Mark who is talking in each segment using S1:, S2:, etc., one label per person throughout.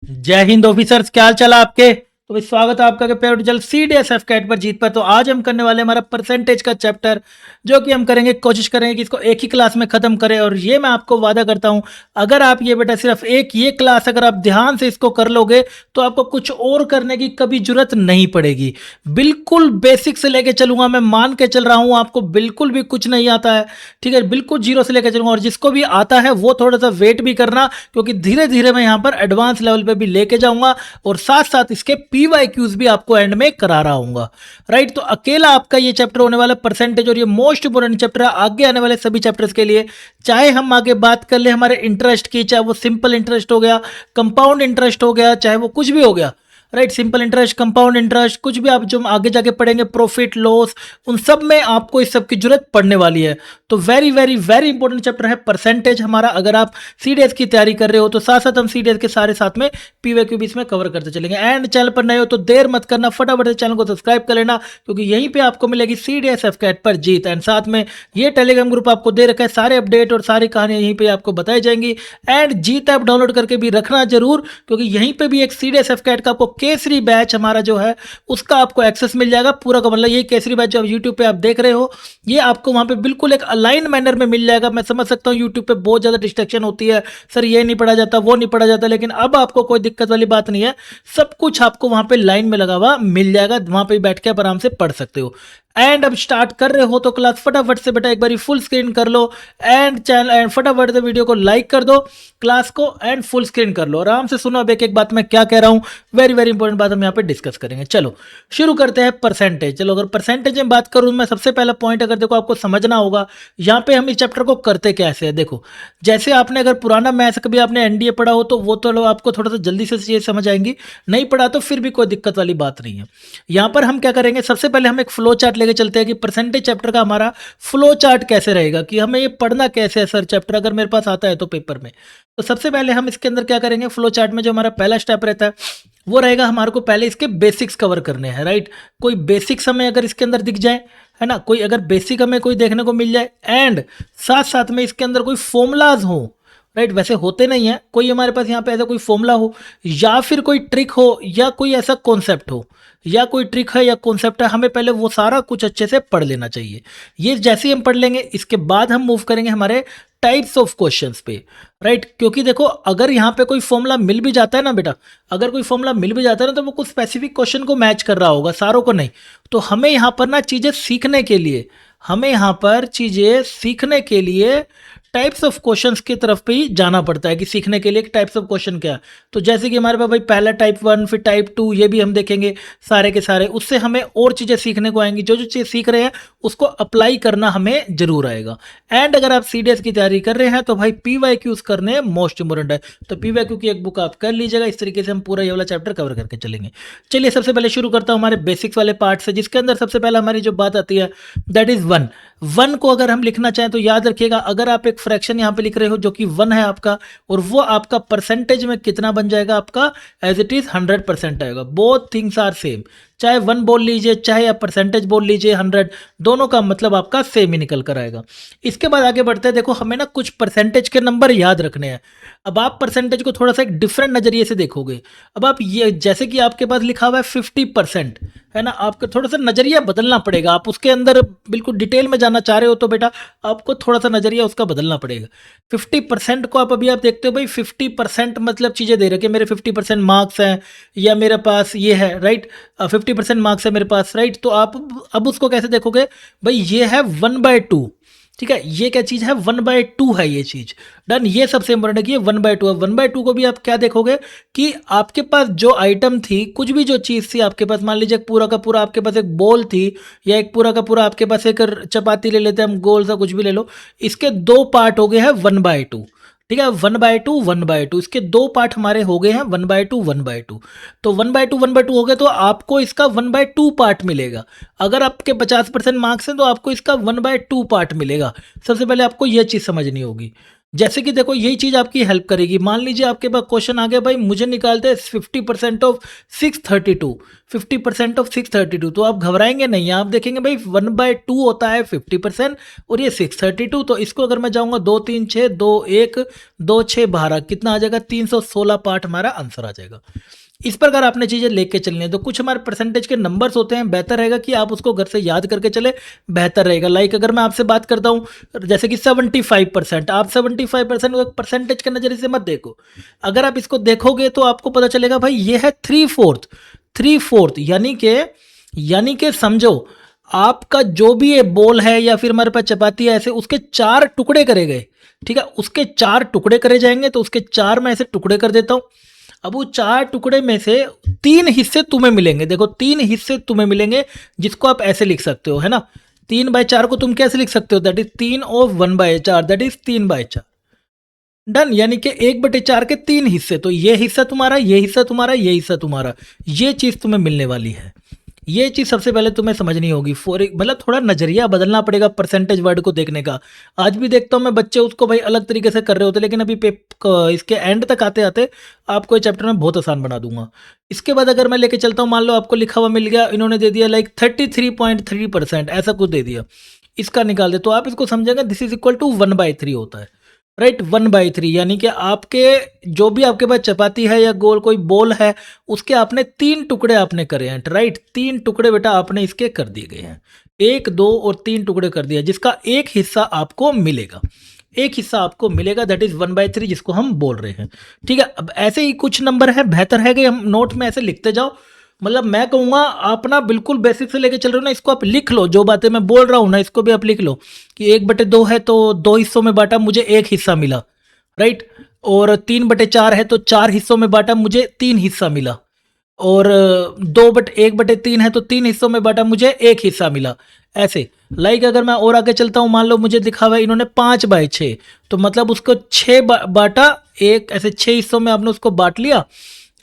S1: जय हिंद ऑफिसर्स, क्या हाल चाल है आपके। तो भाई स्वागत है आपका के पेपर रिजल्ट CDSF कैट पर जीत पर। तो आज हम करने वाले हमारा परसेंटेज का चैप्टर, जो कि हम करेंगे, कोशिश करेंगे कि इसको एक ही क्लास में खत्म करें। और ये मैं आपको वादा करता हूं, अगर आप ये बेटा सिर्फ एक ये क्लास अगर आप ध्यान से इसको कर लोगे तो आपको कुछ और करने की कभी जरूरत नहीं पड़ेगी। बिल्कुल बेसिक से लेके चलूंगा, मैं मान के चल रहा हूं आपको बिल्कुल भी कुछ नहीं आता है, ठीक है। बिल्कुल जीरो से लेके चलूंगा, और जिसको भी आता है वो थोड़ा सा वेट भी करना, क्योंकि धीरे धीरे मैं यहां पर एडवांस लेवल पे भी लेके जाऊंगा और साथ साथ इसके PYQs भी आपको एंड में करा रहा हूंगा, राइट। तो अकेला आपका ये चैप्टर होने वाला परसेंटेज, और ये मोस्ट इंपोर्टेंट चैप्टर है आगे आने वाले सभी चैप्टर्स के लिए। चाहे हम आगे बात कर ले हमारे इंटरेस्ट की, चाहे वो सिंपल इंटरेस्ट हो गया, कंपाउंड इंटरेस्ट हो गया, चाहे वो कुछ भी हो गया, right. Simple interest, compound interest, कुछ भी आप जो आगे जाके पढ़ेंगे, प्रॉफिट लॉस, उन सब में आपको इस सब की जरूरत पड़ने वाली है। तो very very very important chapter है परसेंटेज हमारा। अगर आप CDS की तैयारी कर रहे हो तो साथ साथ हम CDS के सारे साथ में PYQ भी इसमें कवर करते चलेंगे। एंड चैनल पर नए हो तो देर मत करना, फटाफट से चैनल को सब्सक्राइब कर लेना, क्योंकि यहीं पे आपको मिलेगी CDSF कैट पर जीत। एंड साथ में ये टेलीग्राम ग्रुप आपको दे रखा है, सारे अपडेट और सारी कहानियां यहीं पे आपको बताई जाएंगी। एंड जीत ऐप डाउनलोड करके भी रखना जरूर, क्योंकि यहीं पे भी एक CDSF कैट का आपको केसरी बैच हमारा जो है उसका आपको एक्सेस मिल जाएगा पूरा का। मतलब ये केसरी बैच जो यूट्यूब पे आप देख रहे हो, ये आपको वहां पे बिल्कुल एक अलाइन मैनर में मिल जाएगा। मैं समझ सकता हूँ यूट्यूब पे बहुत ज्यादा डिस्ट्रैक्शन होती है, सर ये नहीं पढ़ा जाता, वो नहीं पढ़ा जाता, लेकिन अब आपको कोई दिक्कत वाली बात नहीं है। सब कुछ आपको वहां पे लाइन में लगा हुआ मिल जाएगा, वहां पे बैठ के आप आराम से पढ़ सकते हो। एंड अब स्टार्ट कर रहे हो तो क्लास फटाफट से बेटा एक बारी फुल स्क्रीन कर लो, एंड चैनल एंड फटाफट से वीडियो को लाइक कर दो, क्लास को एंड फुल स्क्रीन कर लो, आराम से सुनो अब एक एक बात मैं क्या कह रहा हूं। वेरी वेरी इंपॉर्टेंट बात हम यहाँ पे डिस्कस करेंगे। चलो शुरू करते हैं परसेंटेज। चलो अगर परसेंटेज में बात करूं मैं, सबसे पहला पॉइंट अगर देखो आपको समझना होगा, यहाँ पे हम इस चैप्टर को करते कैसे है। देखो जैसे आपने अगर पुराना मैथ्स कभी आपने NDA पढ़ा हो तो वो तो आपको थोड़ा सा जल्दी से चीजें समझ आएंगी, नहीं पढ़ा तो फिर भी कोई दिक्कत वाली बात नहीं है। यहाँ पर हम क्या करेंगे, सबसे पहले हम एक फ्लो चार्ट लेके चलते हैं कि परसेंटेज चैप्टर का हमारा फ्लो चार्ट कैसे रहेगा, कि हमें ये पढ़ना कैसे है सर चैप्टर, अगर मेरे पास आता है तो पेपर में। तो सबसे पहले हम इसके अंदर क्या करेंगे, फ्लो चार्ट में जो हमारा पहला स्टेप रहता है वो रहेगा हमारे को पहले इसके बेसिक्स कवर करने हैं, राइट। कोई बेसिक्स हमें अगर इसके अंदर दिख जाए, है ना, कोई अगर बेसिक हमें कोई देखने को मिल जाए, एंड साथ साथ में इसके अंदर कोई फॉर्मूलाज हो, राइट। वैसे होते नहीं है, कोई हमारे पास यहाँ पे ऐसा कोई फॉर्मूला हो, या फिर कोई ट्रिक हो, या कोई ऐसा कॉन्सेप्ट हो, या कोई ट्रिक है या कॉन्सेप्ट है, हमें पहले वो सारा कुछ अच्छे से पढ़ लेना चाहिए। ये जैसे ही हम पढ़ लेंगे इसके बाद हम मूव करेंगे हमारे टाइप्स ऑफ क्वेश्चंस पे, राइट। क्योंकि देखो अगर यहाँ पे कोई फॉर्मूला मिल भी जाता है ना बेटा, अगर कोई फॉर्मूला मिल भी जाता है ना, तो वो कुछ स्पेसिफिक क्वेश्चन को मैच कर रहा होगा, सारों को नहीं। तो हमें यहाँ पर ना चीजें सीखने के लिए, हमें यहाँ पर चीजें सीखने के लिए टाइप्स ऑफ क्वेश्चंस की तरफ पे ही जाना पड़ता है, कि सीखने के लिए टाइप्स ऑफ क्वेश्चन क्या है। तो जैसे कि हमारे पास भाई पहला टाइप 1, फिर टाइप 2, ये भी हम देखेंगे सारे के सारे, उससे हमें और चीजें सीखने को आएंगी। जो जो चीज सीख रहे हैं उसको अप्लाई करना हमें जरूर आएगा। एंड अगर आप CDS की तैयारी कर रहे हैं तो भाई PYQs करने मोस्ट इंपोर्टेंट है। तो PYQ की एक बुक आप कर लीजिएगा, इस तरीके से हम पूरा ये वाला चैप्टर कवर करके चलेंगे। चलिए सबसे पहले शुरू करता हूं हमारे बेसिक्स वाले पार्ट से, जिसके अंदर सबसे पहले हमारी जो बात आती है दैट इज 1। 1 को अगर हम लिखना चाहें तो याद रखिएगा, अगर आप एक फ्रैक्शन यहाँ पे लिख रहे हो जो कि 1 है आपका, और वो आपका परसेंटेज में कितना बन जाएगा, आपका एज इट इज 100% आएगा। बोथ थिंग्स आर सेम, चाहे 1 बोल लीजिए चाहे आप परसेंटेज बोल लीजिए 100, दोनों का मतलब आपका सेम ही निकल कर आएगा। इसके बाद आगे बढ़ते हैं। देखो हमें ना कुछ परसेंटेज के नंबर याद रखने हैं। अब आप परसेंटेज को थोड़ा सा एक डिफरेंट नजरिए से देखोगे। अब आप ये जैसे कि आपके पास लिखा हुआ है 50%, है ना, आपको थोड़ा सा नजरिया बदलना पड़ेगा। आप उसके अंदर बिल्कुल डिटेल में जाना चाह रहे हो तो बेटा आपको थोड़ा सा नजरिया उसका बदलना पड़ेगा। 50% को आप अभी आप देखते हो भाई 50% मतलब चीजें दे रखे, मेरे 50% मार्क्स हैं या मेरे पास ये है, राइट, 50% मार्क्स है मेरे पास, राइट। तो आप अब उसको कैसे देखोगे, भाई ये है 1/2, ठीक है। ये क्या चीज है, 1/2 है ये चीज, डन। ये सबसे इंपॉर्टेंट है कि ये 1/2 है। 1/2 को भी आप क्या देखोगे कि आपके पास जो आइटम थी, कुछ भी जो चीज थी आपके पास, मान लीजिए पूरा का पूरा आपके पास एक बॉल थी, या एक पूरा का पूरा आपके पास एक चपाती ले लेते हैं हम, गोल सा कुछ भी ले लो, इसके 2 पार्ट हो गए हैं 1/2, ठीक है। 1/2 1/2, इसके 2 पार्ट हमारे हो गए हैं 1/2 1/2। तो 1/2 1/2 हो गए तो आपको इसका 1/2 पार्ट मिलेगा। अगर आपके 50% मार्क्स हैं तो आपको इसका 1/2 पार्ट मिलेगा। सबसे पहले आपको यह चीज समझनी होगी। जैसे कि देखो यही चीज आपकी हेल्प करेगी। मान लीजिए आपके पास क्वेश्चन आ गया, भाई मुझे निकालते हैं 50% ऑफ 632, 50% ऑफ 632, तो आप घबराएंगे नहीं, आप देखेंगे भाई 1/2 होता है 50% और ये 632, तो इसको अगर मैं जाऊंगा 2 3 6 2 1 2 6 12, कितना आ जाएगा 316 पार्ट हमारा आंसर आ जाएगा। इस प्रकार आपने चीजें लेके चलनी है। तो कुछ हमारे परसेंटेज के नंबर्स होते हैं, बेहतर रहेगा कि आप उसको घर से याद करके चले, बेहतर रहेगा। लाइक अगर मैं आपसे बात करता हूं जैसे कि 75%, आप 75% को परसेंटेज के नजरिए से मत देखो। अगर आप इसको देखोगे तो आपको पता चलेगा भाई ये है 3/4, 3/4 यानी कि समझो आपका जो भी ये बोल है या फिर हमारे पास चपाती है ऐसे, उसके 4 टुकड़े करे गए, ठीक है, उसके 4 टुकड़े करे जाएंगे, तो उसके 4 में ऐसे टुकड़े कर देता हूं। अब वो 4 टुकड़े में से 3 हिस्से तुम्हें मिलेंगे, देखो 3 हिस्से तुम्हें मिलेंगे, जिसको आप ऐसे लिख सकते हो, है ना। 3/4 को तुम कैसे लिख सकते हो, that is 3 of 1/4, that is 3/4। Done, यानी कि 1/4 के 3 हिस्से, तो ये हिस्सा तुम्हारा, ये हिस्सा तुम्हारा, ये हिस्सा तुम्हारा, ये चीज तुम्हें मिलने वाली है। ये चीज सबसे पहले तुम्हें समझनी होगी। मतलब थोड़ा नजरिया बदलना पड़ेगा परसेंटेज वर्ड को देखने का। आज भी देखता हूँ मैं बच्चे उसको भाई अलग तरीके से कर रहे होते, लेकिन अभी इसके एंड तक आते आते आपको ये चैप्टर में बहुत आसान बना दूंगा। इसके बाद अगर मैं लेके चलता हूँ, मान लो आपको लिखा हुआ मिल गया, इन्होंने दे दिया लाइक 33.3%, ऐसा कुछ दे दिया, इसका निकाल दे, तो आप इसको समझेंगे दिस इज इक्वल टू 1/3 होता है, राइट। 1/3 यानी कि आपके जो भी आपके पास चपाती है या गोल कोई बोल है, उसके आपने 3 टुकड़े आपने करे हैं, राइट। 3 टुकड़े बेटा आपने इसके कर दिए गए हैं, 1 2 और 3 टुकड़े कर दिया, जिसका एक हिस्सा आपको मिलेगा, एक हिस्सा आपको मिलेगा, दैट इज 1/3, जिसको हम बोल रहे हैं, ठीक है। अब ऐसे ही कुछ नंबर है, बेहतर है कि हम नोट में ऐसे लिखते जाओ। मतलब मैं कहूँगा आप ना बिल्कुल बेसिक से लेके चल रहे हो ना, इसको आप लिख लो, जो बातें मैं बोल रहा हूँ ना इसको भी आप लिख लो कि 1/2 है तो 2 हिस्सों में बांटा, मुझे 1 हिस्सा मिला, राइट। और 3/4 है तो 4 हिस्सों में बांटा, मुझे 3 हिस्सा मिला। और 1/3 है तो 3 हिस्सों में बांटा, मुझे 1 हिस्सा मिला। ऐसे लाइक अगर मैं और आगे चलता हूँ, मान लो मुझे दिखा हुआ है इन्होंने 5/6, तो मतलब उसको 6 बांटा, एक ऐसे 6 हिस्सों में आपने उसको बांट लिया।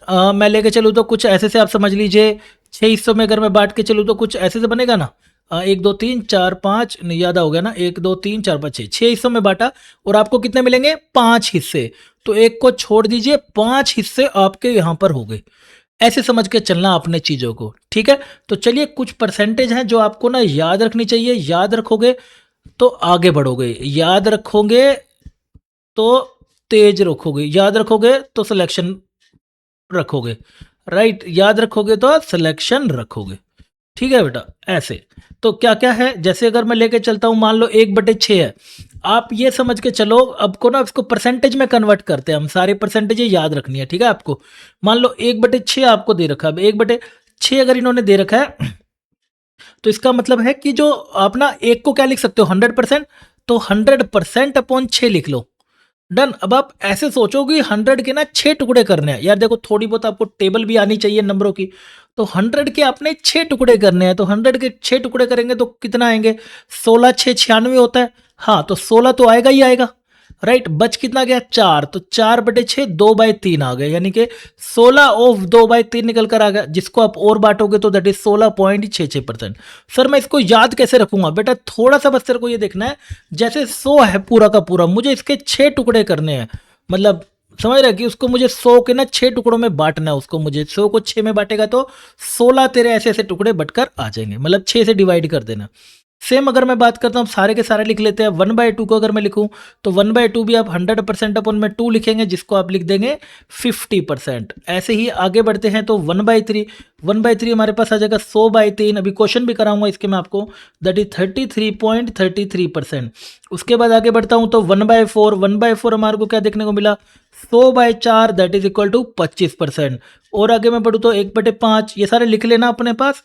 S1: मैं लेके चलूँ तो कुछ ऐसे से आप समझ लीजिए, 6 हिस्सों में अगर मैं बांट के चलूँ तो कुछ ऐसे से बनेगा ना, 1 2 3 4 5, नहीं याद हो गया ना, 1 2 3 4 5 6, 6 हिस्सों में बांटा और आपको कितने मिलेंगे, 5 हिस्से। तो एक को छोड़ दीजिए, 5 हिस्से आपके यहाँ पर हो गए। ऐसे समझ के चलना अपने चीजों को, ठीक है। तो चलिए कुछ परसेंटेज हैं जो आपको ना याद रखनी चाहिए, याद रखोगे तो आगे बढ़ोगे, याद रखोगे तो तेज रखोगे, याद रखोगे तो सिलेक्शन रखोगे, राइट, याद रखोगे तो सिलेक्शन रखोगे, ठीक है बेटा। ऐसे तो क्या क्या है, जैसे अगर मैं लेके चलता हूं, मान लो 1/6 है, आप ये समझ के चलो, अब को ना इसको परसेंटेज में कन्वर्ट करते हैं हम, सारे परसेंटेज याद रखनी है, ठीक है आपको। मान लो 1/6 आपको दे रखा है, 1/6 अगर इन्होंने दे रखा है तो इसका मतलब है कि जो आप ना एक को क्या लिख सकते हो, 100%, तो 100% अपॉन 6 लिख लो। डन। अब आप ऐसे सोचो कि 100 के ना 6 टुकड़े करने हैं, यार देखो थोड़ी बहुत आपको टेबल भी आनी चाहिए नंबरों की। तो 100 के आपने 6 टुकड़े करने हैं, तो 100 के 6 टुकड़े करेंगे तो कितना आएंगे, 16 6 96 होता है, हाँ तो 16 तो आएगा ही आएगा, राइट। बच कितना गया, 4, तो 4/6 2/3 आ गए, यानी कि 16 ऑफ 2/3 निकल कर आ गया, जिसको आप और बांटोगे तो दैट इज 16.66%। सर मैं इसको याद कैसे रखूंगा, बेटा थोड़ा सा बस तेरे को ये देखना है, जैसे 100 है पूरा का पूरा, मुझे इसके 6 टुकड़े करने हैं, मतलब समझ रहे कि उसको मुझे 100 के ना 6 टुकड़ों में बांटना है, उसको मुझे 100 को 6 में बांटेगा तो 16 तेरे ऐसे ऐसे टुकड़े बटकर आ जाएंगे, मतलब 6 से डिवाइड कर देना। सेम अगर मैं बात करता हूँ, सारे के सारे लिख लेते हैं। 1/2 को अगर मैं लिखूं तो 1/2 भी आप 100% अपन में 2 लिखेंगे, जिसको आप लिख देंगे 50%। ऐसे ही आगे बढ़ते हैं तो 1/3, 1/3 हमारे पास आ जाएगा 100/3, अभी क्वेश्चन भी कराऊंगा इसके मैं आपको, दैट इज 33.33%। उसके बाद आगे बढ़ता हूं तो 1/4, 1/4 हमारे को क्या देखने को मिला, 100/4 दैट इज इक्वल टू 25%। और आगे मैं बढ़ूँ तो 1/5, ये सारे लिख लेना अपने पास,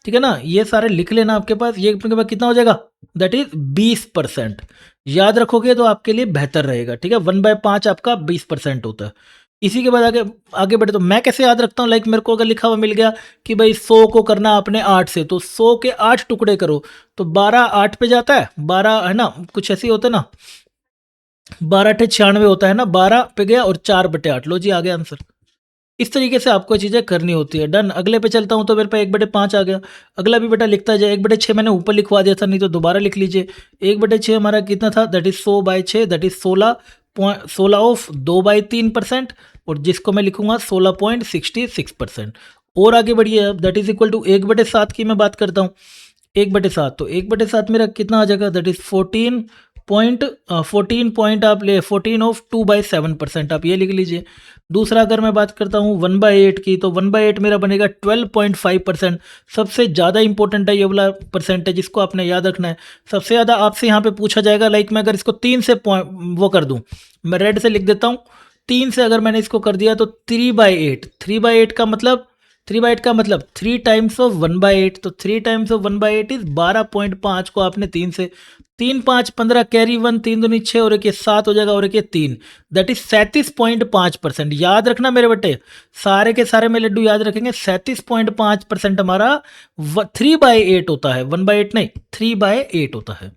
S1: ठीक है ना, ये सारे लिख लेना आपके पास, ये अपने पास कितना हो जाएगा, दैट इज 20%। याद रखोगे तो आपके लिए बेहतर रहेगा, ठीक है। 1/5 आपका 20% होता है। इसी के बाद आगे आगे बढ़े तो मैं कैसे याद रखता हूँ, लाइक मेरे को अगर लिखा हुआ मिल गया कि भाई 100 को करना आपने 8 से, तो 100 के 8 टुकड़े करो, तो 12 8 पे जाता है, 12 है ना, कुछ ऐसे ही होता है ना, 12 8 96 होता है ना, 12 पे गया और 4/8, लो जी आ गया आंसर। इस तरीके से आपको चीज़ें करनी होती है। डन। अगले पे चलता हूँ तो मेरे पास 1/5 आ गया, अगला भी बेटा लिखता जाए। 1/6 मैंने ऊपर लिखवा दिया था, नहीं तो दोबारा लिख लीजिए। 1/6 हमारा कितना था, that is 100/6, that is 16 of 2/3%, और जिसको मैं लिखूंगा 16.66%। और आगे बढ़िए, अब दैट इज इक्वल टू 1/7 की मैं बात करता हूँ। 1/7, तो 1/7 मेरा कितना आ जाएगा, दैट इज 14 पॉइंट आप ले 14 ऑफ 2/7%, आप ये लिख लीजिए। दूसरा अगर मैं बात करता हूँ 1/8 की, तो 1/8 मेरा बनेगा 12.5%। सबसे ज़्यादा इंपॉर्टेंट है ये वाला परसेंटेज, इसको आपने याद रखना है। सबसे ज़्यादा आपसे यहाँ पे पूछा जाएगा, लाइक मैं अगर इसको 3 से वो कर दूँ, मैं रेड से लिख देता हूँ, 3 से अगर मैंने इसको कर दिया तो 3/8, 3/8 का मतलब 3/8 का मतलब 3 टाइम्स ऑफ 1/8, तो 3 टाइम्स ऑफ 1/8 इज 12.5 को आपने 3 से 3 5 15 कैरी 1, 3 दूनी 6 और एक ये 7 हो जाएगा और एक ये 3, दैट इज 37.5%। याद रखना मेरे बेटे, सारे के सारे में लड्डू याद रखेंगे। 37.5% हमारा 3/8 होता है, 1/8 नहीं, 3/8 होता है।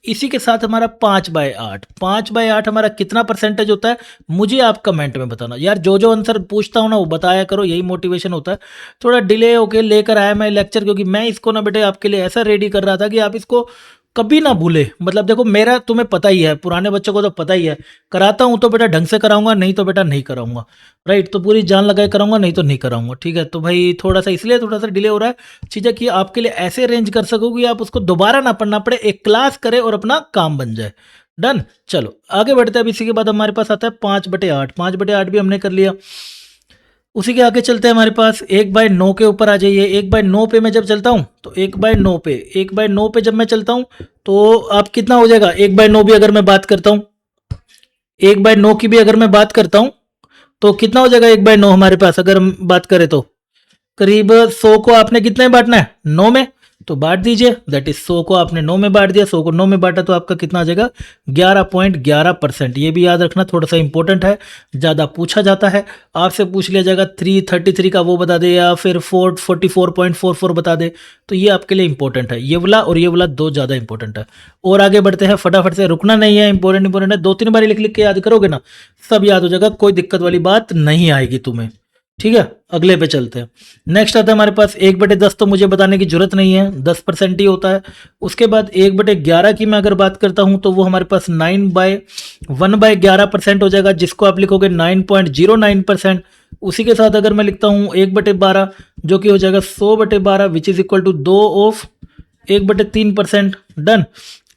S1: इसी के साथ हमारा 5/8, 5/8 हमारा कितना परसेंटेज होता है, मुझे आप कमेंट में बताना यार। जो जो आंसर पूछता हूँ ना वो बताया करो, यही मोटिवेशन होता है। थोड़ा डिले होके लेकर आया मैं लेक्चर, क्योंकि मैं इसको ना बेटे आपके लिए ऐसा रेडी कर रहा था कि आप इसको कभी ना भूले। मतलब देखो, मेरा तुम्हें पता ही है, पुराने बच्चों को तो पता ही है, कराता हूँ तो बेटा ढंग से कराऊंगा, नहीं तो बेटा नहीं कराऊंगा, राइट। तो पूरी जान लगाए कराऊंगा, नहीं तो नहीं कराऊंगा, ठीक है। तो भाई थोड़ा सा इसलिए थोड़ा सा डिले हो रहा है चीज़ें, कि आपके लिए ऐसे अरेंज कर सको कि आप उसको दोबारा ना पढ़ना पड़े, एक क्लास करे और अपना काम बन जाए। डन। चलो आगे बढ़ते हैं। अब इसी के बाद हमारे पास आता है 5/8। 5/8 भी हमने कर लिया। उसी के आगे चलते हैं, हमारे पास 1/9 के ऊपर आ जाइए। 1/9 पे मैं जब चलता हूँ तो 1/9 पे जब मैं चलता हूँ तो आप कितना हो जाएगा, 1/9 भी अगर मैं बात करता हूँ, 1/9 की भी अगर मैं बात करता हूँ तो कितना हो जाएगा 1/9 हमारे पास अगर हम बात करें तो करीब 100 को आपने कितने में बांटना है, 9 में, तो बांट दीजिए। दैट इज 100 को आपने 9 में बांट दिया, 100 को 9 में बांटा तो आपका कितना आ जाएगा 11.11%। ये भी याद रखना, थोड़ा सा इंपॉर्टेंट है, ज़्यादा पूछा जाता है। आपसे पूछ लिया जाएगा 333 का वो बता दे, या फिर 44.44 बता दे, तो ये आपके लिए इंपॉर्टेंट है। ये वाला और ये वाला दो ज़्यादा इंपॉर्टेंट है। और आगे बढ़ते हैं, फटाफट से रुकना नहीं है, इंपॉर्टेंट है। 2-3 बार लिख लिख के याद करोगे ना, सब याद हो जाएगा, कोई दिक्कत वाली बात नहीं आएगी तुम्हें, ठीक है। अगले पे चलते हैं। नेक्स्ट आता है हमारे पास 1/10, तो मुझे बताने की जरूरत नहीं है, 10% ही होता है। उसके बाद 1/11 की मैं अगर बात करता हूं तो वो हमारे पास 1/11% हो जाएगा, जिसको आप लिखोगे 9.09%। उसी के साथ अगर मैं लिखता हूं 1/12, जो कि हो जाएगा 100/12, which is equal to 2 of 1/3%। Done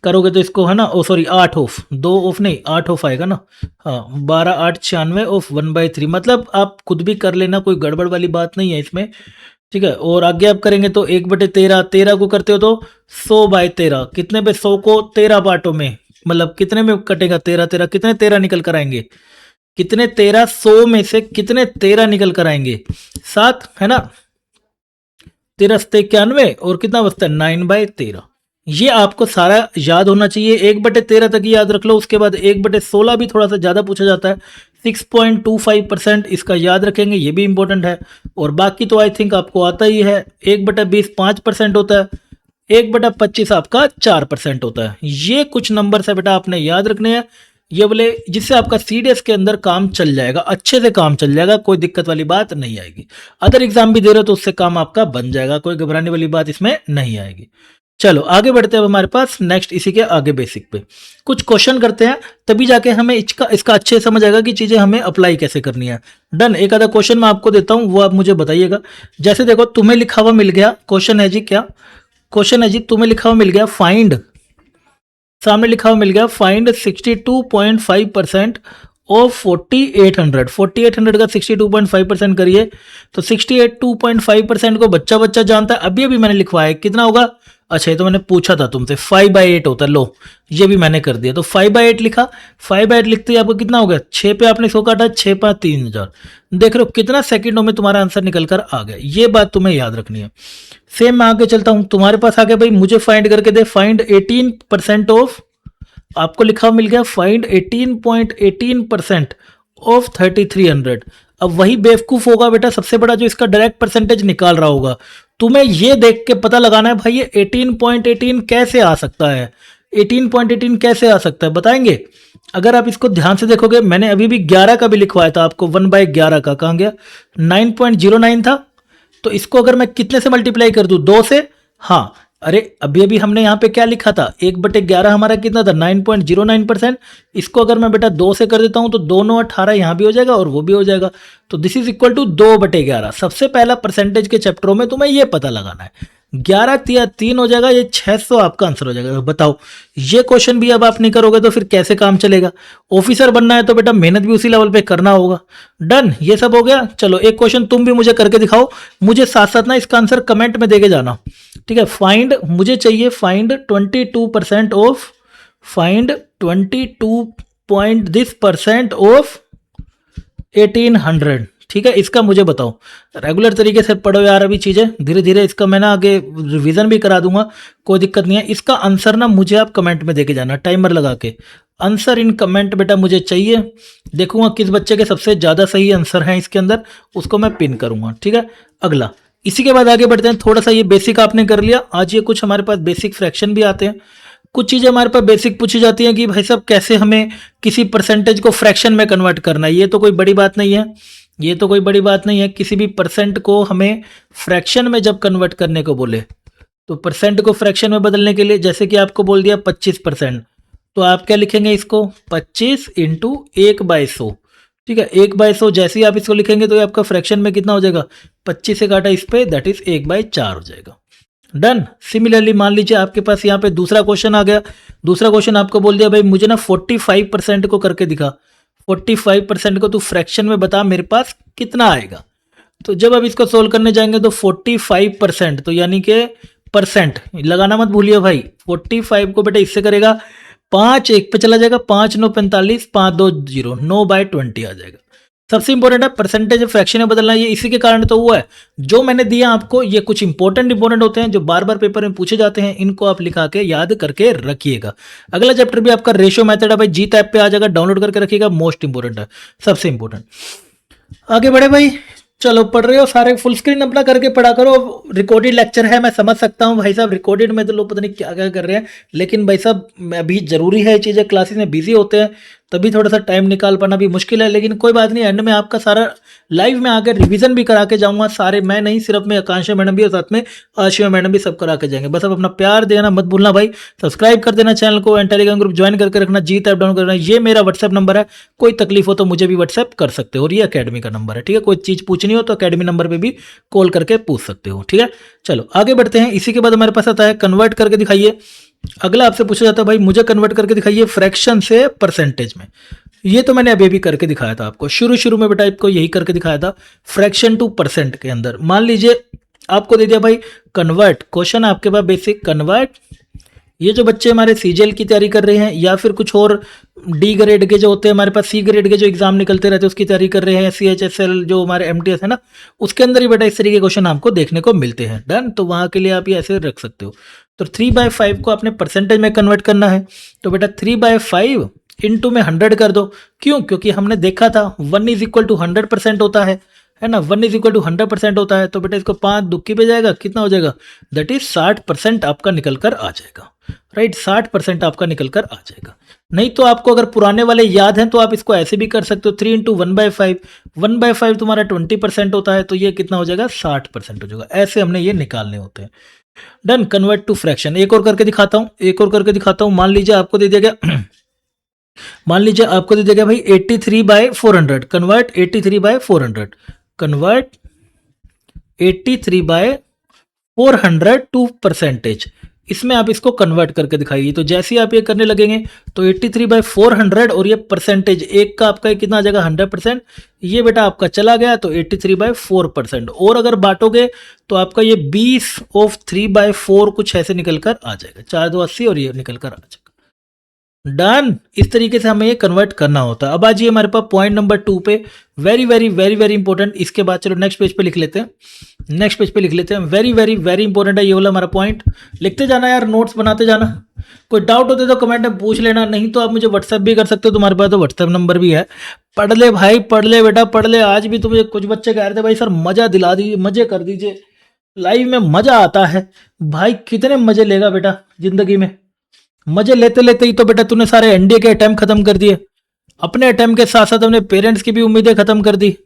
S1: करोगे तो इसको है ना, ओ सॉरी 8 ऑफ 2 ऑफ नहीं 8 ऑफ आएगा ना, हाँ 12 8 96 ऑफ 1/3। मतलब आप खुद भी कर लेना, कोई गड़बड़ वाली बात नहीं है इसमें, ठीक है। और आगे आप करेंगे तो 1/13, 13 को करते हो तो 100/13, कितने पे 100 को 13 पार्टों में, मतलब कितने में कटेगा 13 13, कितने 13 निकल कर आएंगे, कितने 13, 100 में से कितने 13 निकल कर आएंगे, 7 है ना, 13 और कितना बचता है 9/13। ये आपको सारा याद होना चाहिए, 1/13 तक याद रख लो। उसके बाद 1/16 भी थोड़ा सा ज़्यादा पूछा जाता है, 6.25%, इसका याद रखेंगे, ये भी इंपॉर्टेंट है। और बाकी तो आई थिंक आपको आता ही है। 1/20 5% होता है, 1/25 आपका 4% होता है। ये कुछ नंबर है बेटा, आपने याद रखने हैं, ये बोले जिससे आपका सीडीएस के अंदर काम चल जाएगा, अच्छे से काम चल जाएगा, कोई दिक्कत वाली बात नहीं आएगी। अदर एग्जाम भी दे रहे हो तो उससे काम आपका बन जाएगा, कोई घबराने वाली बात इसमें नहीं आएगी। चलो आगे बढ़ते हैं। अब हमारे पास नेक्स्ट इसी के आगे बेसिक पे कुछ क्वेश्चन करते हैं, तभी जाके हमें इसका अच्छे समझ आएगा कि चीजें हमें अप्लाई कैसे करनी है। डन। एक आधा क्वेश्चन मैं आपको देता हूं, वो आप मुझे बताइएगा। जैसे देखो, तुम्हें लिखा हुआ मिल गया, क्वेश्चन है जी, क्या क्वेश्चन है जी, तुम्हें लिखा हुआ मिल गया फाइंड, सामने लिखा हुआ मिल गया फाइंड 62.5% ऑफ 4800। 4800 का 62.5% करिए तो 62.5% को बच्चा बच्चा जानता है। अभी अभी मैंने लिखवाया, कितना होगा, अच्छा ये तो मैंने पूछा था तुमसे, 5/8 होता है। लो ये भी मैंने कर दिया, तो 5/8 लिखा। 5/8 लिखते ही आपको कितना हो गया, 6 पे आपने इसको काटा, 6 5 3000। देख रहे हो कितना सेकंडों में तुम्हारा आंसर निकल कर आ गया। ये बात तुम्हें याद रखनी है। सेम मैं आगे चलता हूं, तुम्हारे पास आगे भाई मुझे फाइंड करके दे, फाइंड 18% ऑफ, आपको लिखा मिल गया फाइंड 18.18% ऑफ 3300। अब वही बेवकूफ होगा बेटा सबसे बड़ा, जो इसका डायरेक्ट परसेंटेज निकाल रहा होगा। तुम्हें ये देख के पता लगाना है भाई ये 18.18 कैसे आ सकता है, 18.18 कैसे आ सकता है, बताएंगे। अगर आप इसको ध्यान से देखोगे, मैंने अभी भी 11 का भी लिखवाया था आपको, 1/11 का कहाँ गया, 9.09 था। तो इसको अगर मैं कितने से मल्टीप्लाई कर दूं, 2 से, हाँ अरे अभी अभी हमने यहाँ पे क्या लिखा था, 1/11 हमारा कितना था, 9.09%। इसको अगर मैं बेटा 2 से कर देता हूँ तो 2×9=18 यहाँ भी हो जाएगा और वो भी हो जाएगा। तो दिस इज इक्वल टू 2/11। सबसे पहला परसेंटेज के चैप्टरों में तुम्हें ये पता लगाना है। 11×3 हो जाएगा, ये 600 आपका आंसर हो जाएगा। तो बताओ ये क्वेश्चन भी अब आप नहीं करोगे तो फिर कैसे काम चलेगा। ऑफिसर बनना है तो बेटा मेहनत भी उसी लेवल पे करना होगा। डन, ये सब हो गया। चलो एक क्वेश्चन तुम भी मुझे करके दिखाओ, मुझे साथ साथ ना इसका आंसर कमेंट में देके जाना, ठीक है। फाइंड, मुझे चाहिए फाइंड 22% ऑफ, फाइंड 22% ऑफ 1800, ठीक है। इसका मुझे बताओ, रेगुलर तरीके से पढ़ो यार अभी चीज़ें, धीरे धीरे इसका मैं ना आगे रिवीजन भी करा दूंगा, कोई दिक्कत नहीं है। इसका आंसर ना मुझे आप कमेंट में देके जाना, टाइमर लगा के। आंसर इन कमेंट बेटा मुझे चाहिए, देखूंगा किस बच्चे के सबसे ज़्यादा सही आंसर हैं इसके अंदर, उसको मैं पिन करूंगा, ठीक है। अगला, इसी के बाद आगे बढ़ते हैं। थोड़ा सा ये बेसिक आपने कर लिया आज, ये कुछ हमारे पास बेसिक फ्रैक्शन भी आते हैं, कुछ चीज़ें हमारे पास बेसिक पूछी जाती हैं कि भाई साहब कैसे हमें किसी परसेंटेज को फ्रैक्शन में कन्वर्ट करना है। ये तो कोई बड़ी बात नहीं है, ये तो कोई बड़ी बात नहीं है। किसी भी परसेंट को हमें फ्रैक्शन में जब कन्वर्ट करने को बोले, तो परसेंट को फ्रैक्शन में बदलने के लिए, जैसे कि आपको बोल दिया 25%, तो आप क्या लिखेंगे इसको, 25 इंटू 1/100, ठीक है। 1/100 जैसे ही आप इसको लिखेंगे तो ये आपका फ्रैक्शन में कितना हो जाएगा, 25 से काटा इस पे, दैट इज 1/4 हो जाएगा। डन। सिमिलरली मान लीजिए आपके पास यहाँ पे दूसरा क्वेश्चन आ गया। दूसरा क्वेश्चन आपको बोल दिया भाई मुझे ना 45% को करके दिखा, 45% को तू फ्रैक्शन में बता मेरे पास कितना आएगा। तो जब आप इसको सोल्व करने जाएंगे तो 45%, तो यानी कि परसेंट लगाना मत भूलिए भाई। 45 को बेटा इससे करेगा, 5 1 पे चला जाएगा, 5 9 45, 5 2 0, 9/20 आ जाएगा। सबसे इंपॉर्टेंट है परसेंटेज फ्रैक्शन में बदलना, ये इसी के कारण तो हुआ है। जो मैंने दिया आपको ये कुछ इंपॉर्टेंट होते हैं जो बार बार पेपर में पूछे जाते हैं, इनको आप लिखा के याद करके रखिएगा। अगला चैप्टर भी आपका रेशियो मेथड है भाई, जीत ऐप पे आ जाएगा, डाउनलोड करके रखिएगा, मोस्ट इंपॉर्टेंट है, सबसे इंपॉर्टेंट। आगे बढ़े भाई, चलो पढ़ रहे हो सारे, फुल स्क्रीन अपना करके पढ़ा करो। रिकॉर्डेड लेक्चर है, मैं समझ सकता हूँ भाई साहब, रिकॉर्डेड में तो लोग पता नहीं क्या क्या कर रहे हैं, लेकिन भाई साहब अभी जरूरी है ये चीज़ें, क्लासेस में बिजी होते हैं तभी थोड़ा सा टाइम निकाल पाना भी मुश्किल है, लेकिन कोई बात नहीं, एंड में आपका सारा लाइव में आकर रिवीजन भी करा के जाऊंगा सारे, मैं नहीं सिर्फ मैं, आकांक्षा मैडम भी और साथ में आशिमा मैडम भी सब करा के जाएंगे। बस अब अपना प्यार देना मत भूलना भाई, सब्सक्राइब कर देना चैनल को एंड टेलीग्राम ग्रुप ज्वाइन करके रखना, जीत ऐप डाउनलोड करना। ये मेरा व्हाट्सएप नंबर है, कोई तकलीफ हो तो मुझे भी व्हाट्सएप कर सकते हो, और ये अकेडमी का नंबर है, ठीक है। कोई चीज़ पूछनी हो तो अकेडमी नंबर पर भी कॉल करके पूछ सकते हो, ठीक है। चलो आगे बढ़ते हैं। इसी के बाद हमारे पास आता है कन्वर्ट करके दिखाइए। अगला आपसे पूछा जाता है भाई मुझे कन्वर्ट करके दिखाइए फ्रैक्शन से परसेंटेज में। ये तो मैंने अभी भी करके दिखाया था आपको, शुरू में बेटा आपको यही करके दिखाया था, फ्रैक्शन टू परसेंट के अंदर। मान लीजिए आपको दे दिया भाई कन्वर्ट, क्वेश्चन आपके पास बेसिक कन्वर्ट। ये जो बच्चे हमारे सीजीएल की तैयारी कर रहे हैं या फिर कुछ और डी ग्रेड के जो होते हैं हमारे पास, सी ग्रेड के जो एग्जाम निकलते रहते हैं उसकी तैयारी कर रहे हैं, CHSL जो हमारे MTS है ना, उसके अंदर ही बेटा इस तरीके के क्वेश्चन आपको देखने को मिलते हैं। डन, तो वहां के लिए आप ये ऐसे रख सकते हो। तो 3/5 को आपने परसेंटेज में कन्वर्ट करना है, तो बेटा 3/5 इंटू में 100 कर दो। क्यों? क्योंकि हमने देखा था 1 इज इक्वल टू 100% होता है ना, 1 इज इक्वल टू 100% होता है। तो बेटा इसको 5 दुक्की पे जाएगा, कितना हो जाएगा, दैट इज 60% आपका निकल कर आ जाएगा, राइट। 60% आपका निकल कर आ जाएगा। नहीं तो आपको अगर पुराने वाले याद हैं तो आप इसको ऐसे भी कर सकते हो, 3 इंटू 1/5, 1/5 तुम्हारा 20% होता है, तो ये कितना हो जाएगा, 60% हो जाएगा। ऐसे हमने ये निकालने होते हैं। Done, convert to fraction. एक और करके दिखाता हूं, मान लीजिए आपको दे दिया गया मान लीजिए आपको दे दिया गया भाई 83/400, कन्वर्ट 83/400, कन्वर्ट 83/400 टू परसेंटेज। इसमें आप इसको कन्वर्ट करके दिखाइए। तो जैसे ही आप ये करने लगेंगे तो 83/400 और ये परसेंटेज एक का आपका कितना आ जाएगा, 100%। ये बेटा आपका चला गया तो 83/4%, और अगर बांटोगे तो आपका ये 20/3/4 कुछ ऐसे निकल कर आ जाएगा, 4 2 80 और ये निकल कर आ जाएगा। डन, इस तरीके से हमें ये कन्वर्ट करना होता है। अब आज ये हमारे पास पॉइंट नंबर 2 पे, very very very very important. इसके बाद चलो नेक्स्ट पेज पे लिख लेते हैं, वेरी वेरी वेरी इंपॉर्टेंट है ये वाला हमारा पॉइंट। लिखते जाना यार, नोट्स बनाते जाना। कोई डाउट होते तो कमेंट में पूछ लेना, नहीं तो आप मुझे व्हाट्सएप भी कर सकते हो, तुम्हारे पास तो व्हाट्सएप नंबर भी है। पढ़ ले भाई, पढ़ ले बेटा, पढ़ ले। आज भी तुम्हें कुछ बच्चे कह रहे थे भाई सर मजा दिला दीजिए, मजे कर दीजिए, लाइव में मजा आता है। भाई कितने मजे लेगा बेटा जिंदगी में, मजे लेते लेते ही तो बेटा तूने सारे एनडीए के अटेम्प्ट खत्म कर दिए, अपने अटेम्प्ट के साथ साथ अपने पेरेंट्स की भी उम्मीदें खत्म कर दी,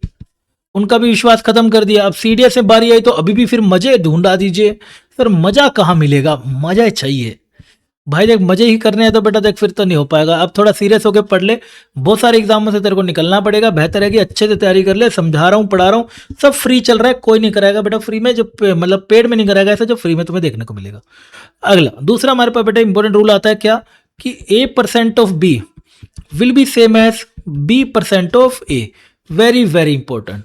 S1: उनका भी विश्वास खत्म कर दिया। अब सीडीएस में बारी आई तो अभी भी फिर मजे ढूंढा दीजिए, फिर मजा कहाँ मिलेगा, मजा ही चाहिए भाई। देख मजे ही करने हैं तो बेटा देख फिर तो नहीं हो पाएगा। अब थोड़ा सीरियस होकर पढ़ ले, बहुत सारे एग्जामों से तेरे को निकलना पड़ेगा। बेहतर है कि अच्छे से तैयारी कर ले, समझा रहा हूँ पढ़ा रहा हूँ, सब फ्री चल रहा है, कोई नहीं कराएगा बेटा फ्री में, जो मतलब पेड में नहीं कराएगा ऐसा, जो फ्री में तुम्हें देखने को मिलेगा। अगला दूसरा हमारे पास बेटा इंपॉर्टेंट रूल आता है क्या, कि A% of B will be same as B% of A। Very very important,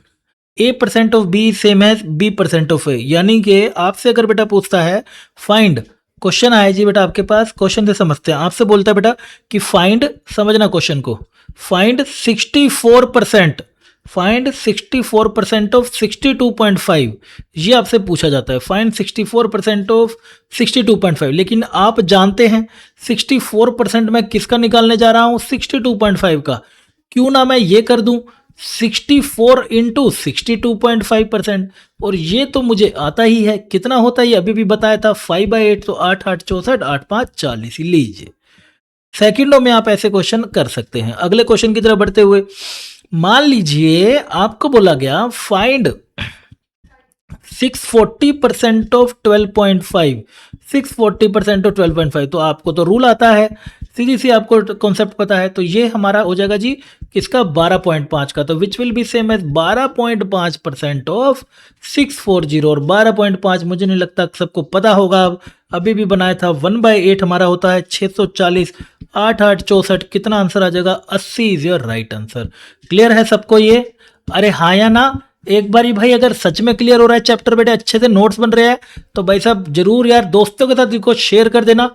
S1: A% of B same as B% of A। यानी कि आपसे अगर बेटा पूछता है फाइंड, क्वेश्चन आया जी बेटा आपके पास, क्वेश्चन से समझते हैं। आपसे बोलता है बेटा कि फाइंड, समझना क्वेश्चन को, फाइंड 64%, फाइंड 64% ऑफ 62.5, ये आपसे पूछा जाता है, फाइंड 64% ऑफ 62.5। लेकिन आप जानते हैं 64% मैं किसका निकालने जा रहा हूं, 62.5 का। क्यों ना मैं ये कर दूं 64 इंटू 62.5%, और ये तो मुझे आता ही है, कितना होता है ये अभी भी बताया था, 5/8, तो 8 8 64, 8 5 40। लीजिए सेकंडों में आप ऐसे क्वेश्चन कर सकते हैं। अगले क्वेश्चन की तरफ बढ़ते हुए, मान लीजिए आपको बोला गया फाइंड 640% ऑफ 12.5, 640% ऑफ 12.5, तो आपको तो रूल आता है, सीधी सी आपको कॉन्सेप्ट पता है, तो ये हमारा हो जाएगा जी किसका, 12.5 का। तो which will be same as 12.5% of 640, और 12.5 मुझे नहीं लगता सबको पता होगा, अभी भी बनाया था, 1/8 हमारा होता है 640, 8 8 64, कितना आंसर आ जाएगा, 80 is your right answer. Clear है सबको ये, अरे हाँ या ना। एक बारी भाई अगर सच में क्लियर हो रहा है चैप्टर बेटे, अच्छे से नोट्स बन रहे हैं, तो भाई साहब जरूर यार दोस्तों के साथ इसको शेयर कर देना।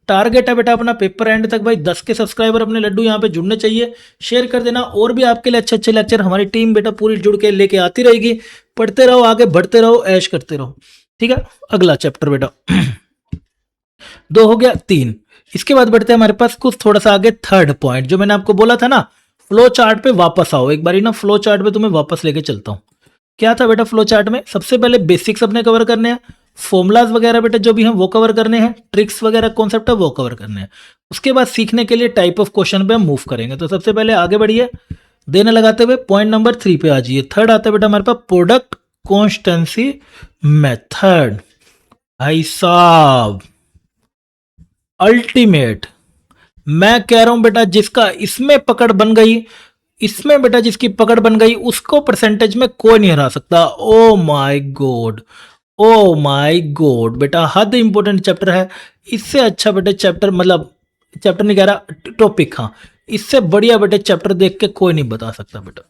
S1: टारगेट है बेटा अपना पेपर एंड तक भाई 10 के सब्सक्राइबर अपने लड्डू यहाँ पे जुड़ने चाहिए, शेयर कर देना। और भी आपके लिए अच्छे अच्छे लेक्चर हमारी टीम बेटा पूरी जुड़ के लेके आती रहेगी, पढ़ते रहो, आगे बढ़ते रहो, ऐश करते रहो, ठीक है। अगला चैप्टर बेटा 2 हो गया, 3। इसके बाद बढ़ते हैं हमारे पास कुछ थोड़ा सा आगे, थर्ड पॉइंट, जो मैंने आपको बोला था ना, फ्लो चार्ट पे वापस आओ एक बारी ना, फ्लो चार्ट पे तुम्हें वापस लेके चलता हूँ। क्या था बेटा फ्लो चार्ट में, सबसे पहले बेसिक्स अपने कवर करने हैं, फॉर्मूलाज वगैरह बेटा जो भी हैं वो कवर करने हैं, ट्रिक्स वगैरह कॉन्सेप्ट है वो कवर करने हैं। उसके बाद सीखने के लिए टाइप ऑफ क्वेश्चन पे हम मूव करेंगे। तो सबसे पहले आगे बढ़िए, देने लगाते हुए पॉइंट नंबर 3 पे आ जाइए। थर्ड आता है बेटा हमारे पास प्रोडक्ट कॉन्स्टेंसी मेथड। भाई साहब अल्टीमेट, मैं कह रहा हूं बेटा जिसका इसमें पकड़ बन गई, इसमें बेटा जिसकी पकड़ बन गई उसको परसेंटेज में कोई नहीं हरा सकता। Oh my God, oh my God बेटा, हद इंपॉर्टेंट चैप्टर है। इससे अच्छा बेटे चैप्टर, मतलब चैप्टर नहीं कह रहा, टॉपिक, हाँ, इससे बढ़िया बेटे चैप्टर देख के कोई नहीं बता सकता बेटा,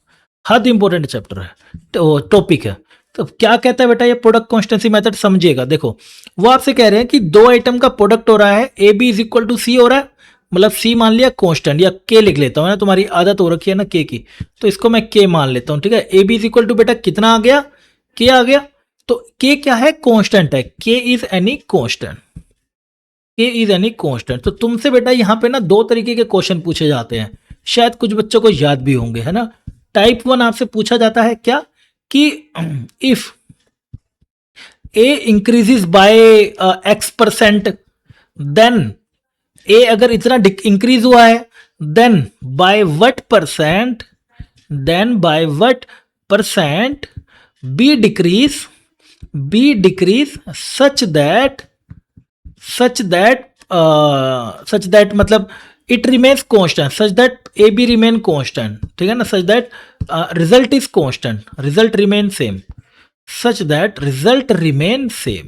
S1: हद इंपॉर्टेंट चैप्टर है, तो टॉपिक है। तो क्या कहता है बेटा ये प्रोडक्ट कॉन्स्टेंसी मेथड, समझिएगा। देखो वो आपसे कह रहे हैं कि 2 आइटम का प्रोडक्ट हो रहा है, A B is equal to C हो रहा है, मतलब सी मान लिया कांस्टेंट, या के लिख लेता हूं ना, तुम्हारी आदत हो रखी है ना के की, तो इसको मैं के मान लेता हूं, ठीक है। A B is equal to बेटा कितना आ गया, के आ गया, तो के क्या है, कांस्टेंट है, के इज एनी कांस्टेंट, के इज एनी कांस्टेंट। तो तुमसे बेटा यहाँ पे ना 2 तरीके के क्वेश्चन पूछे जाते हैं, शायद कुछ बच्चों को याद भी होंगे, है ना। टाइप 1 आपसे पूछा जाता है क्या, कि if A increases by X%, then A अगर इतना इंक्रीज हुआ है, then by what percent, then by what percent B decrease such that मतलब it remains constant, such that A B remain constant, ठीक है ना, such that result is constant, result remain same, such that result remain same,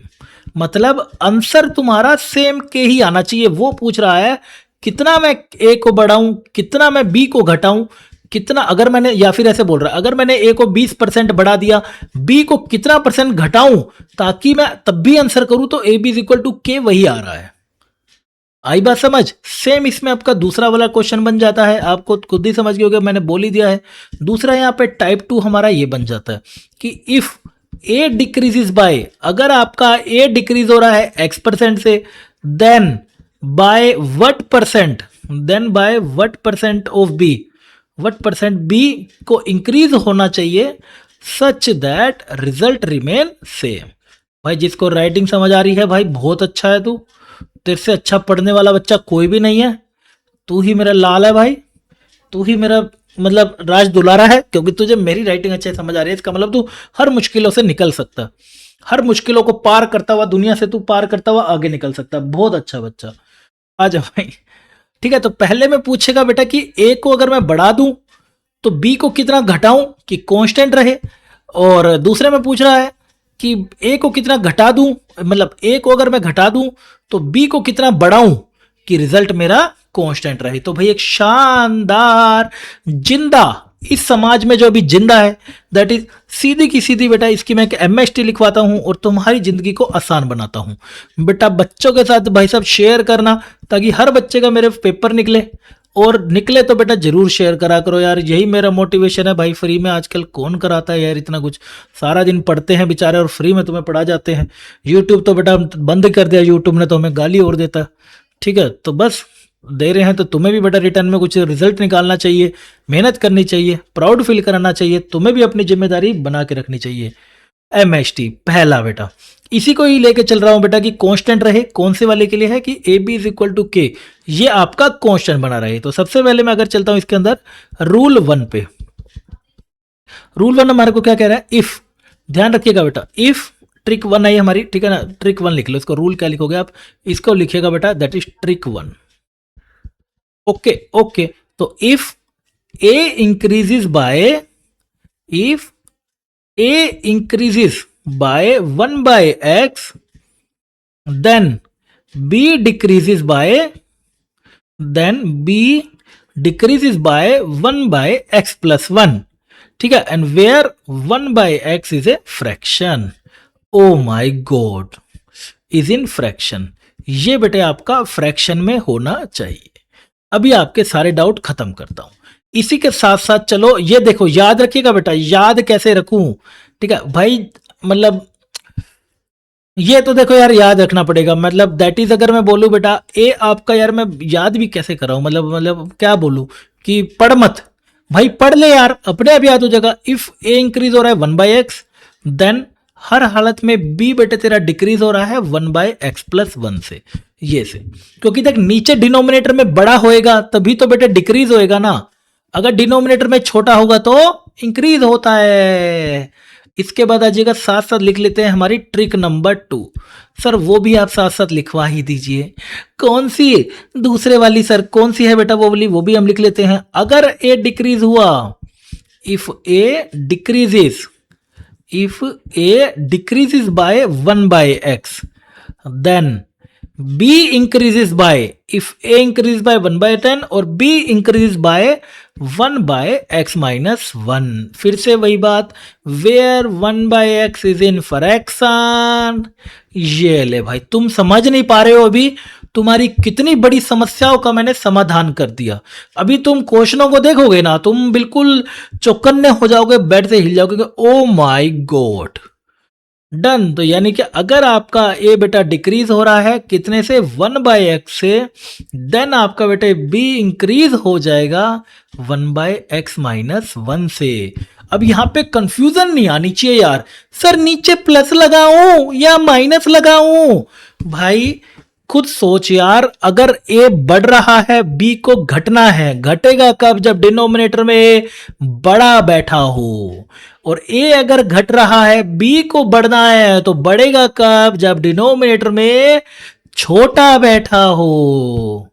S1: मतलब answer तुम्हारा same के ही आना चाहिए। वो पूछ रहा है कितना मैं ए को बढ़ाऊं, कितना मैं बी को घटाऊं, कितना, अगर मैंने, या फिर ऐसे बोल रहा है अगर मैंने ए को 20% बढ़ा दिया, बी को कितना परसेंट घटाऊं ताकि मैं तब भी आंसर करूं, तो A B is equal to K वही आ रहा है। आई बात समझ। सेम इसमें आपका दूसरा वाला क्वेश्चन बन जाता है, आपको खुद ही समझ गए होगे, मैंने बोल ही दिया है। दूसरा यहाँ पे टाइप 2 हमारा ये बन जाता है कि इफ ए डिक्रीजेस बाय, अगर आपका ए डिक्रीज हो रहा है X% से, then by what percent, then by what percent of B, what percent B को इंक्रीज होना चाहिए such that result remain same. भाई जिसको राइटिंग समझ आ रही है भाई बहुत अच्छा है, तू, तेरे से अच्छा पढ़ने वाला बच्चा कोई भी नहीं है, तू ही मेरा लाल है भाई, तू ही मेरा मतलब राज दुलारा है, क्योंकि तुझे मेरी राइटिंग अच्छे समझ आ रही है, इसका मतलब तू हर मुश्किलों से निकल सकता। हर मुश्किलों को पार करता हुआ, दुनिया से तू पार करता हुआ आगे निकल सकता है। बहुत अच्छा बच्चा, आ जा भाई। ठीक है, तो पहले में पूछेगा बेटा कि ए को अगर मैं बढ़ा दूं तो बी को कितना घटाऊं कि कांस्टेंट रहे, और दूसरे में पूछ रहा है कि ए को कितना घटा दूं, मतलब ए को अगर मैं घटा दूं तो बी को कितना बढ़ाऊं कि रिजल्ट मेरा कांस्टेंट रहे। तो भाई एक शानदार जिंदा, इस समाज में जो अभी जिंदा है, दैट इज सीधी की सीधी बेटा इसकी मैं एक एमएसटी लिखवाता हूं और तुम्हारी जिंदगी को आसान बनाता हूं। बेटा बच्चों के साथ भाई साहब शेयर करना, ताकि हर बच्चे का मेरे पेपर निकले, और निकले तो बेटा जरूर शेयर करा करो यार, यही मेरा मोटिवेशन है भाई। फ्री में आजकल कौन कराता है यार इतना कुछ, सारा दिन पढ़ते हैं बेचारे और फ्री में तुम्हें पढ़ा जाते हैं। यूट्यूब तो बेटा बंद कर दिया, यूट्यूब ने तो हमें गाली और देता। ठीक है, तो बस दे रहे हैं तो तुम्हें भी बेटा रिटर्न में कुछ रिजल्ट निकालना चाहिए, मेहनत करनी चाहिए, प्राउड फील कराना चाहिए, तुम्हें भी अपनी जिम्मेदारी बना के रखनी चाहिए। एमएसटी पहला बेटा इसी को ही लेके चल रहा हूं बेटा कि कांस्टेंट रहे। कौन से वाले के लिए है कि A B is equal to K, ये आपका कांस्टेंट बना रहे। तो सबसे पहले मैं अगर चलता हूं इसके अंदर रूल 1 पे, रूल 1 हमारे को क्या कह रहा है, इफ, ध्यान रखिएगा बेटा, इफ ट्रिक 1 आई हमारी, ठीक है ना, ट्रिक 1 लिख लो इसको, रूल क्या लिखोगे आप, इसको लिखिएगा बेटा that is trick 1। Okay okay, तो if A increases by, if A increases by 1 by x, then b decreases by, then b decreases by 1 by x plus 1। ठीक है, and where 1 by x is a fraction, oh my God, is in fraction, ये बेटे आपका fraction में होना चाहिए। अभी आपके सारे डाउट खत्म करता हूं। इसी के साथ साथ चलो ये देखो, याद रखिएगा बेटा, याद कैसे रखूं, ठीक है भाई, मतलब ये तो देखो यार याद रखना पड़ेगा, मतलब दैट इज अगर मैं बोलूं बेटा ए आपका, यार मैं याद भी कैसे कर रहा हूं, मतलब क्या बोलूं कि पढ़ मत भाई, पढ़ ले यार, अपने आप याद हो जाएगा। इफ ए इंक्रीज हो रहा है 1 by x, देन हर हालत में बी बेटे तेरा डिक्रीज हो रहा है 1 by x plus 1 से, ये से, क्योंकि देख नीचे डिनोमिनेटर में बड़ा होएगा तभी तो बेटे डिक्रीज होएगा ना, अगर डिनोमिनेटर में छोटा होगा तो इंक्रीज होता है। इसके बाद आइएगा, साथ साथ लिख लेते हैं हमारी ट्रिक नंबर 2। सर वो भी आप साथ साथ लिखवा ही दीजिए, कौन सी, दूसरे वाली सर कौन सी है बेटा, वो भी हम लिख लेते हैं। अगर ए डिक्रीज हुआ, if A decreases, if A decreases by 1 by x, then b increases by, if a increases by 1 by 10 और b increases by 1 by x minus 1। फिर से वही बात, where 1 by x is in fraction। ये ले भाई, तुम समझ नहीं पा रहे हो अभी, तुम्हारी कितनी बड़ी समस्याओं का मैंने समाधान कर दिया। अभी तुम क्वेश्चनों को देखोगे ना, तुम बिल्कुल चौकन्ने हो जाओगे, बेड से हिल जाओगे, ओ माय गॉड, डन। तो यानी कि अगर आपका ए बेटा डिक्रीज हो रहा है कितने से, 1 by x से, देन आपका बेटा बी इंक्रीज हो जाएगा 1 by x minus 1 से। अब यहां पे कंफ्यूजन नहीं आनी चाहिए यार, सर नीचे प्लस लगाऊं या माइनस लगाऊं, भाई खुद सोच यार, अगर ए बढ़ रहा है बी को घटना है, घटेगा कब, जब डिनोमिनेटर में ए बड़ा बैठा हो, और ए अगर घट रहा है बी को बढ़ना है तो बढ़ेगा कब, जब डिनोमिनेटर में छोटा बैठा हो।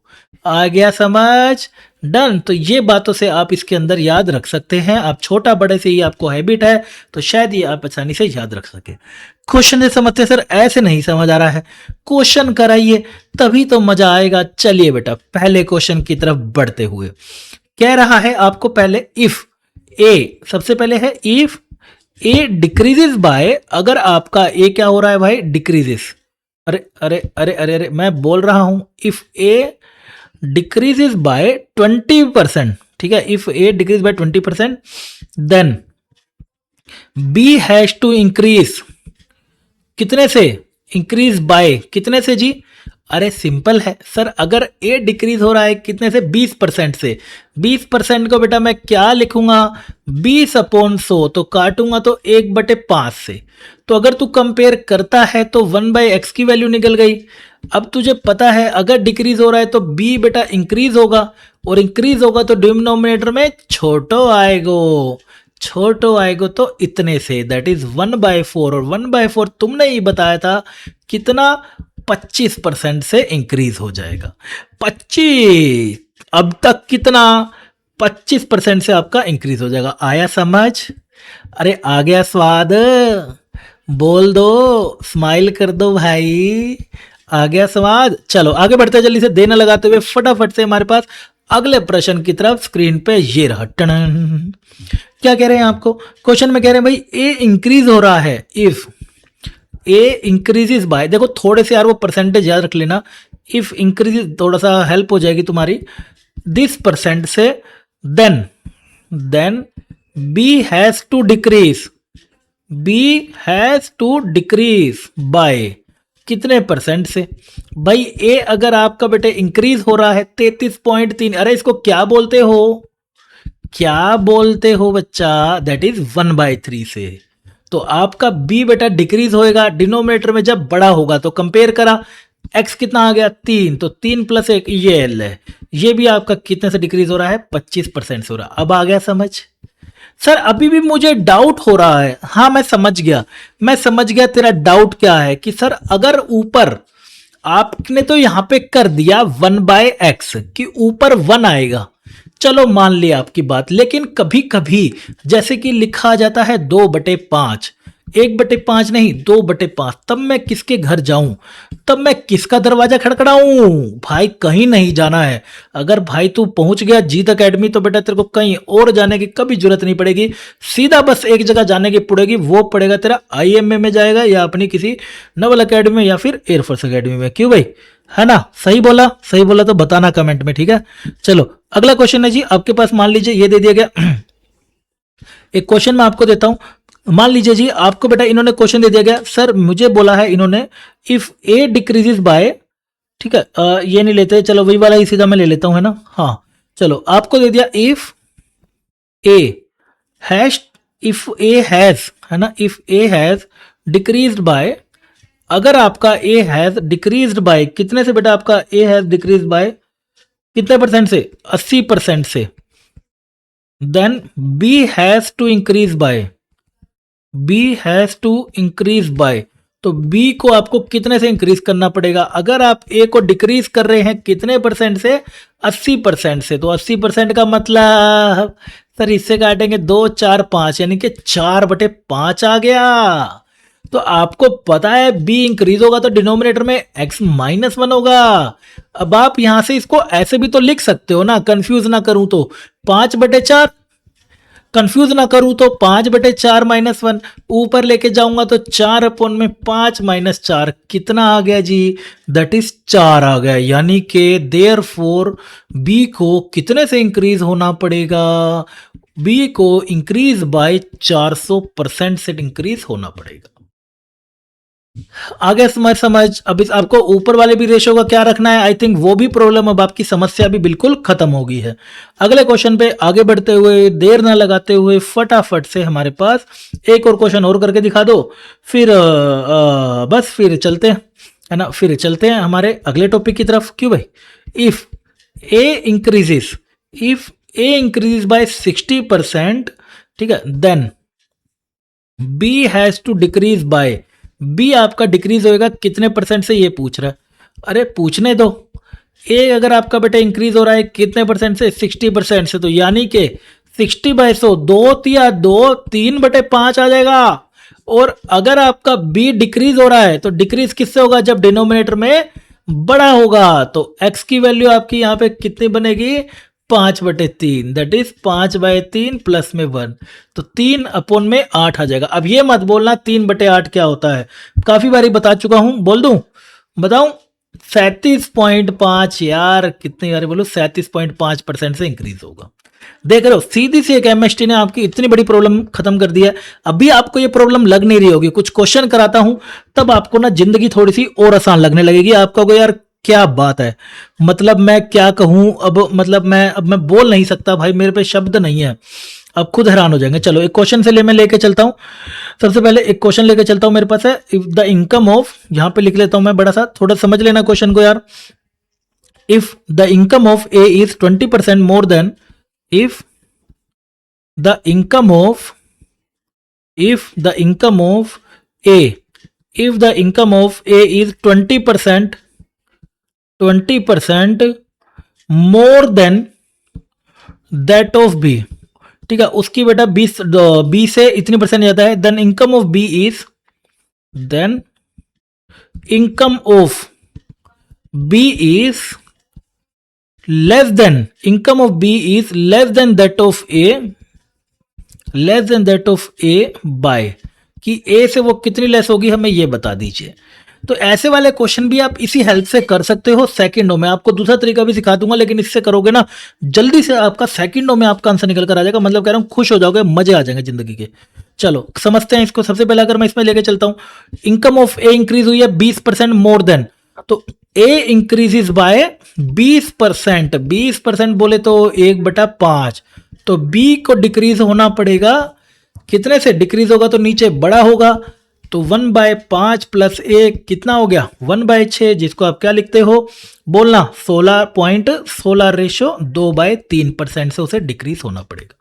S1: आ गया समझ, डन। तो ये बातों से आप इसके अंदर याद रख सकते हैं, आप छोटा बड़े से ही आपको हैबिट है तो शायद ये आप आसानी से याद रख सके। क्वेश्चन से समझते सर ऐसे नहीं समझ आ रहा है, क्वेश्चन कराइए तभी तो मजा आएगा। चलिए बेटा पहले क्वेश्चन की तरफ बढ़ते हुए, कह रहा है आपको पहले इफ ए, सबसे पहले है इफ ए डिक्रीजेस बाय, अगर आपका ए क्या हो रहा है भाई, डिक्रीजेस, अरे अरे अरे अरे अरे मैं बोल रहा हूं, इफ ए डिक्रीजेस बाय 20%, ठीक है, if A decrease by 20%, then B has to increase, कितने से, इंक्रीज बाय कितने से जी, अरे सिंपल है सर, अगर ए डिक्रीज हो रहा है कितने से, 20% से, 20% को बेटा मैं क्या लिखूंगा, 20/100, तो काटूंगा तो 1/5 से, तो अगर तू कंपेयर करता है तो 1 by x की वैल्यू निकल गई। अब तुझे पता है अगर डिक्रीज हो रहा है तो b बेटा इंक्रीज होगा, और इंक्रीज होगा तो डिनोमिनेटर में छोटो आएगो। छोटो आएगा तो इतने से, दैट इज 1/4, और 1/4 तुमने ही बताया था कितना, 25% से इंक्रीज हो जाएगा। 25, अब तक कितना, 25% से आपका इंक्रीज हो जाएगा। आया समझ? अरे आ गया स्वाद? बोल दो, स्माइल कर दो भाई, आ गया स्वाद। चलो आगे बढ़ते हैं जल्दी से, देना लगाते हुए फटाफट से हमारे पास अगले प्रश्न की तरफ। स्क्रीन पे ये रहा, टन। क्या कह रहे हैं आपको क्वेश्चन में, कह रहे हैं भाई ए इंक्रीज हो रहा है इफ ए इंक्रीजेस बाय, देखो थोड़े से यार वो परसेंटेज याद रख लेना, इफ इंक्रीज थोड़ा सा हेल्प हो जाएगी तुम्हारी, दिस परसेंट से, then B has to decrease, B has to decrease by कितने परसेंट से। भाई ए अगर आपका बेटे इंक्रीज हो रहा है 33.3, अरे इसको क्या बोलते हो, क्या बोलते हो बच्चा, दैट इज 1/3 से। तो आपका बी बेटा डिक्रीज होएगा डिनोमिनेटर में जब बड़ा होगा, तो कंपेयर करा, एक्स कितना आ गया 3, तो 3 + 1 ये एल है, ये भी आपका कितने से डिक्रीज हो रहा है, 25% से हो रहा है। अब आ गया समझ? सर अभी भी मुझे डाउट हो रहा है। हाँ मैं समझ गया, मैं समझ गया तेरा डाउट क्या है, कि सर अगर ऊपर आपने तो यहां पे कर दिया 1/x कि ऊपर 1 आएगा, चलो मान लिया आपकी बात, लेकिन कभी कभी जैसे कि लिखा जाता है 2/5, 1/5 नहीं 2/5, तब मैं किसके घर जाऊं, तब मैं किसका दरवाजा खड़खड़ाऊं। भाई कहीं नहीं जाना है, अगर भाई तू पहुंच गया जीत एकेडमी तो बेटा तेरे को कहीं और जाने की कभी जरूरत नहीं पड़ेगी, सीधा बस एक जगह जाने की पड़ेगी, वो पड़ेगा तेरा IMA में जाएगा, या अपनी किसी नवल एकेडमी में, या फिर एयरफोर्स एकेडमी में। क्यों भाई, है ना? सही बोला? सही बोला तो बताना कमेंट में, ठीक है। चलो अगला क्वेश्चन है जी आपके पास, मान लीजिए ये दे दिया गया। एक क्वेश्चन मैं आपको देता हूं, मान लीजिए जी आपको बेटा इन्होंने क्वेश्चन दे दिया गया, सर मुझे बोला है इन्होंने इफ ए डिक्रीजेस बाय, ठीक है ये नहीं लेते, चलो वही वाला ही सीधा मैं ले लेता हूं, है ना। हाँ चलो आपको दे दिया if A has, if A has, है ना, if A has decreased bye, अगर आपका ए हैज डिक्रीज्ड बाय कितने से बेटा, आपका ए हैज डिक्रीज्ड बाय कितने परसेंट से, 80% से, then B has to increase by, B has to increase by, तो बी को आपको कितने से इंक्रीज करना पड़ेगा। अगर आप ए को डिक्रीज कर रहे हैं कितने परसेंट से, 80% से, तो 80% का मतलब सर इससे काटेंगे 2 4 5, यानी कि 4/5 आ गया। तो आपको पता है बी इंक्रीज होगा तो डिनोमिनेटर में x-1 होगा। अब आप यहां से इसको ऐसे भी तो लिख सकते हो ना, कंफ्यूज ना करूं तो 5/4, कंफ्यूज ना करूं तो 5/4 -1, ऊपर लेके जाऊंगा तो 4/5 - 4 कितना आ गया जी, दैट इज 4 आ गया। यानी कि देयरफॉर बी को कितने से इंक्रीज होना पड़ेगा, बी को इंक्रीज बाय 400% से इंक्रीज होना पड़ेगा। आगे समझ। अब इस आपको ऊपर वाले भी रेशो का क्या रखना है, आई थिंक वो भी प्रॉब्लम अब आपकी समस्या भी बिल्कुल खत्म हो गई है। अगले क्वेश्चन पे आगे बढ़ते हुए, देर ना लगाते हुए फटाफट से हमारे पास एक और क्वेश्चन और करके दिखा दो, फिर बस फिर चलते हैं, है ना, फिर चलते हैं हमारे अगले टॉपिक की तरफ। क्यों भाई, if A increases, if A increase by 60%, ठीक है, then B has to decrease by, B आपका डिक्रीज होएगा कितने परसेंट से, ये पूछ रहा है। अरे पूछने दो, ए अगर आपका बेटा इंक्रीज हो रहा है कितने परसेंट से, 60% से, तो यानी कि 60/100 2 3/5 आ जाएगा। और अगर आपका बी डिक्रीज हो रहा है तो डिक्रीज किससे होगा, जब डिनोमिनेटर में बड़ा होगा, तो एक्स की वैल्यू आपकी यहां पे कितनी बनेगी, 5/3, दैट इज 5/3 प्लस में 1, तो 3/8 आ जाएगा। अब ये मत बोलना 3/8 क्या होता है, काफी बारी बता चुका हूं, बोल दूं, बताऊं, 37.5, यार कितनी बारी बोलो, 37.5% से इंक्रीज होगा। देख रहे हो, सीधी सी एक केमिस्ट्री ने आपकी इतनी बड़ी प्रॉब्लम खत्म कर दी है। अभी आपको ये प्रॉब्लम लग नहीं रही होगी, कुछ क्वेश्चन कराता हूं तब आपको ना जिंदगी थोड़ी सी और आसान लगने लगेगी। आपका को यार क्या बात है, मतलब मैं क्या कहूं अब, मतलब मैं बोल नहीं सकता भाई, मेरे पे शब्द नहीं है, अब खुद हैरान हो जाएंगे। चलो एक क्वेश्चन से मैं लेके चलता हूं, सबसे पहले एक क्वेश्चन लेके चलता हूं मेरे पास है, इफ द इनकम ऑफ, यहां पे लिख लेता हूं मैं बड़ा सा, थोड़ा समझ लेना क्वेश्चन को यार। If the income of A is 20% more then, if the income of if the income of A, if the income of A is 20% more than that of B, ठीक है, उसकी बेटा 20 से इतनी परसेंट ज्यादा है, then income of B is, then income of B is less than, income of B is less than that of A, less than that of A by, कि ए से वो कितनी लेस होगी हमें ये बता दीजिए। तो ऐसे वाले क्वेश्चन भी आप इसी हेल्प से कर सकते हो सेकंडों में। आपको दूसरा तरीका भी सिखा दूंगा, लेकिन इससे करोगे ना जल्दी से आपका सेकंडों में आपका आंसर निकल कर आ जाएगा। मतलब कह रहा हूं खुश हो जाओगे, मजे आ जाएंगे जिंदगी के। चलो समझते हैं इसको। सबसे पहले अगर मैं इसमें लेके चलता हूं, इनकम ऑफ ए इंक्रीज हुई है 20% मोर देन, तो ए इंक्रीजेस बाय 20%, 20% बोले तो 1/5, तो बी को डिक्रीज होना पड़ेगा कितने से, डिक्रीज होगा तो नीचे बड़ा होगा, तो 1/5 प्लस 1 कितना हो गया 1/6, जिसको आप क्या लिखते हो बोलना 16.16 रेशो 2/3% से उसे डिक्रीज होना पड़ेगा।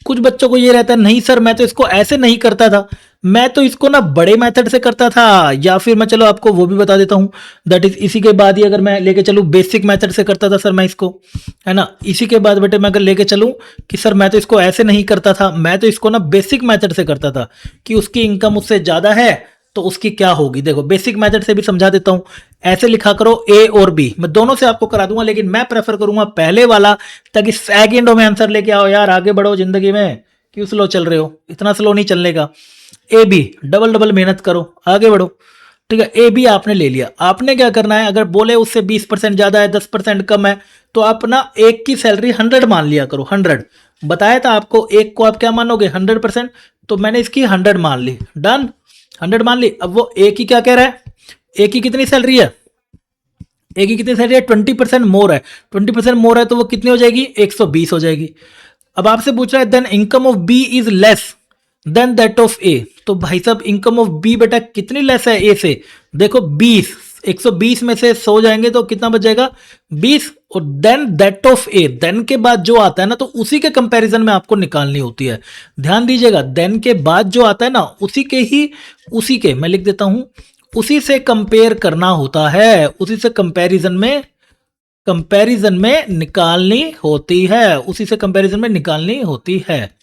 S1: कुछ बच्चों को ये रहता है नहीं सर मैं तो इसको ऐसे नहीं करता था, मैं तो इसको ना बड़े मेथड से करता था, या फिर मैं चलो आपको वो भी बता देता हूं, दैट इज इसी के बाद ही अगर मैं लेके चलूं बेसिक मेथड से करता था सर मैं इसको, है ना। इसी के बाद बेटे मैं अगर लेके चलूं कि सर मैं तो इसको ऐसे नहीं करता था, मैं तो इसको ना बेसिक मेथड से करता था कि उसकी इनकम उससे ज्यादा है तो उसकी क्या होगी। देखो बेसिक मेथड से भी समझा देता हूं, ऐसे लिखा करो ए और बी, मैं दोनों से आपको करा दूंगा, लेकिन मैं प्रेफर करूंगा पहले वाला, ताकि सेकंडों में आंसर लेके आओ। यार आगे बढ़ो जिंदगी में, क्यों स्लो चल रहे हो, इतना स्लो नहीं चलने का। ए बी डबल मेहनत करो, आगे बढ़ो, ठीक है। ए बी आपने ले लिया, आपने क्या करना है, अगर बोले उससे 20% ज्यादा है 10% कम है, तो आप ना एक की सैलरी 100 मान लिया करो। 100 बताया था आपको, एक को आप क्या मानोगे 100%, तो मैंने इसकी 100 मान ली, डन 100 मान ली। अब वो ए की क्या कह रहा है, ए की कितनी सैलरी है, ए की कितनी सैलरी है 20% मोर है, 20% मोर है तो वो कितनी हो जाएगी 120 हो जाएगी। अब आपसे पूछ रहा है then income of B is less than that of A, तो भाई साहब इनकम ऑफ बी बेटा कितनी लेस है ए से, देखो 20, 120 में से 100 जाएंगे तो कितना बच जाएगा 20, और then that of A, then के बाद जो आता है ना तो उसी के कंपैरिजन में आपको निकालनी होती है। ध्यान दीजिएगा, देन के बाद जो आता है ना उसी के मैं लिख देता हूं, उसी से कंपेयर करना होता है, उसी से कंपैरिजन में निकालनी होती है, उसी से कंपैरिजन में निकालनी होती है,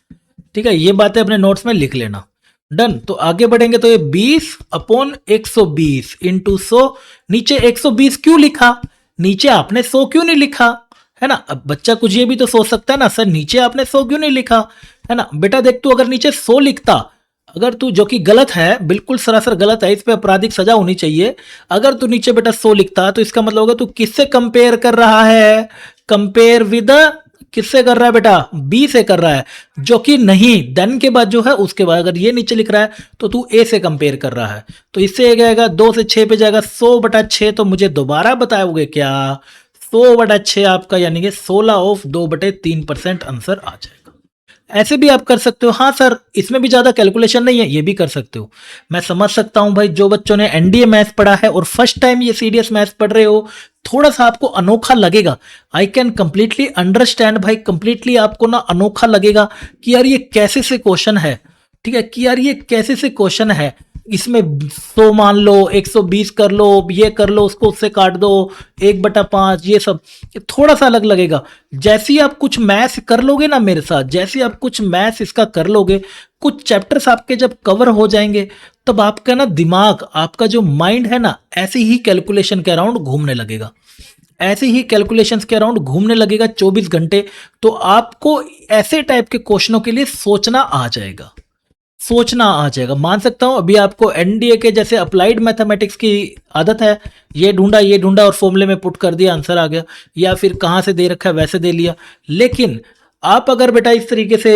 S1: ठीक है। ये बातें अपने नोट्स में लिख लेना, डन। तो आगे बढ़ेंगे तो ये 20/120 इंटू 100, नीचे 120 क्यों लिखा, नीचे आपने 100 क्यों नहीं लिखा, है ना। अब बच्चा कुछ ये भी तो सोच सकता है ना, सर नीचे आपने 100 क्यों नहीं लिखा, है ना। बेटा देख तू अगर नीचे 100 लिखता, अगर तू, जो कि गलत है, बिल्कुल सरासर गलत है, इस पे आपराधिक सजा होनी चाहिए, अगर तू नीचे बेटा 100 लिखता तो इसका मतलब होगा तू किससे कंपेयर कर रहा है, कंपेयर विद, किससे कर रहा है बेटा बी से कर रहा है, जो कि नहीं, देन के बाद जो है उसके बाद अगर ये नीचे लिख रहा है तो तू ए से कंपेयर कर रहा है। तो इससे ये जाएगा 2 से 6 पे जाएगा 100/6, तो मुझे दोबारा बताओगे क्या 100/6 आपका, यानी कि 16/2/3% आंसर आ जाएगा। ऐसे भी आप कर सकते हो, हाँ सर इसमें भी ज्यादा कैलकुलेशन नहीं है, ये भी कर सकते हो। मैं समझ सकता हूं भाई, जो बच्चों ने एनडीए मैथ्स पढ़ा है और फर्स्ट टाइम ये सीडीएस मैथ्स पढ़ रहे हो, थोड़ा सा आपको अनोखा लगेगा। आई कैन कंप्लीटली अंडरस्टैंड भाई, कंप्लीटली आपको ना अनोखा लगेगा कि यार ये कैसे से क्वेश्चन है, ठीक है, कि यार ये कैसे से क्वेश्चन है, इसमें 100 मान लो, 120 कर लो, ये कर लो, उसको उससे काट दो, 1/5, ये सब थोड़ा सा अलग लगेगा। जैसे ही आप कुछ मैथ्स कर लोगे ना मेरे साथ, जैसे ही आप कुछ मैथ्स इसका कर लोगे, कुछ चैप्टर्स आपके जब कवर हो जाएंगे, तब आपका ना दिमाग, आपका जो माइंड है ना, ऐसे ही कैलकुलेशन के अराउंड घूमने लगेगा, ऐसे ही कैलकुलेशंस के अराउंड घूमने लगेगा 24 घंटे। तो आपको ऐसे टाइप के क्वेश्चनों के लिए सोचना आ जाएगा, सोचना आ जाएगा। मान सकता हूं अभी आपको एनडीए के जैसे अप्लाइड मैथमेटिक्स की आदत है, ये ढूंढा और फॉर्मूले में पुट कर दिया, आंसर आ गया, या फिर कहां से दे रखा है वैसे दे लिया। लेकिन आप अगर बेटा इस तरीके से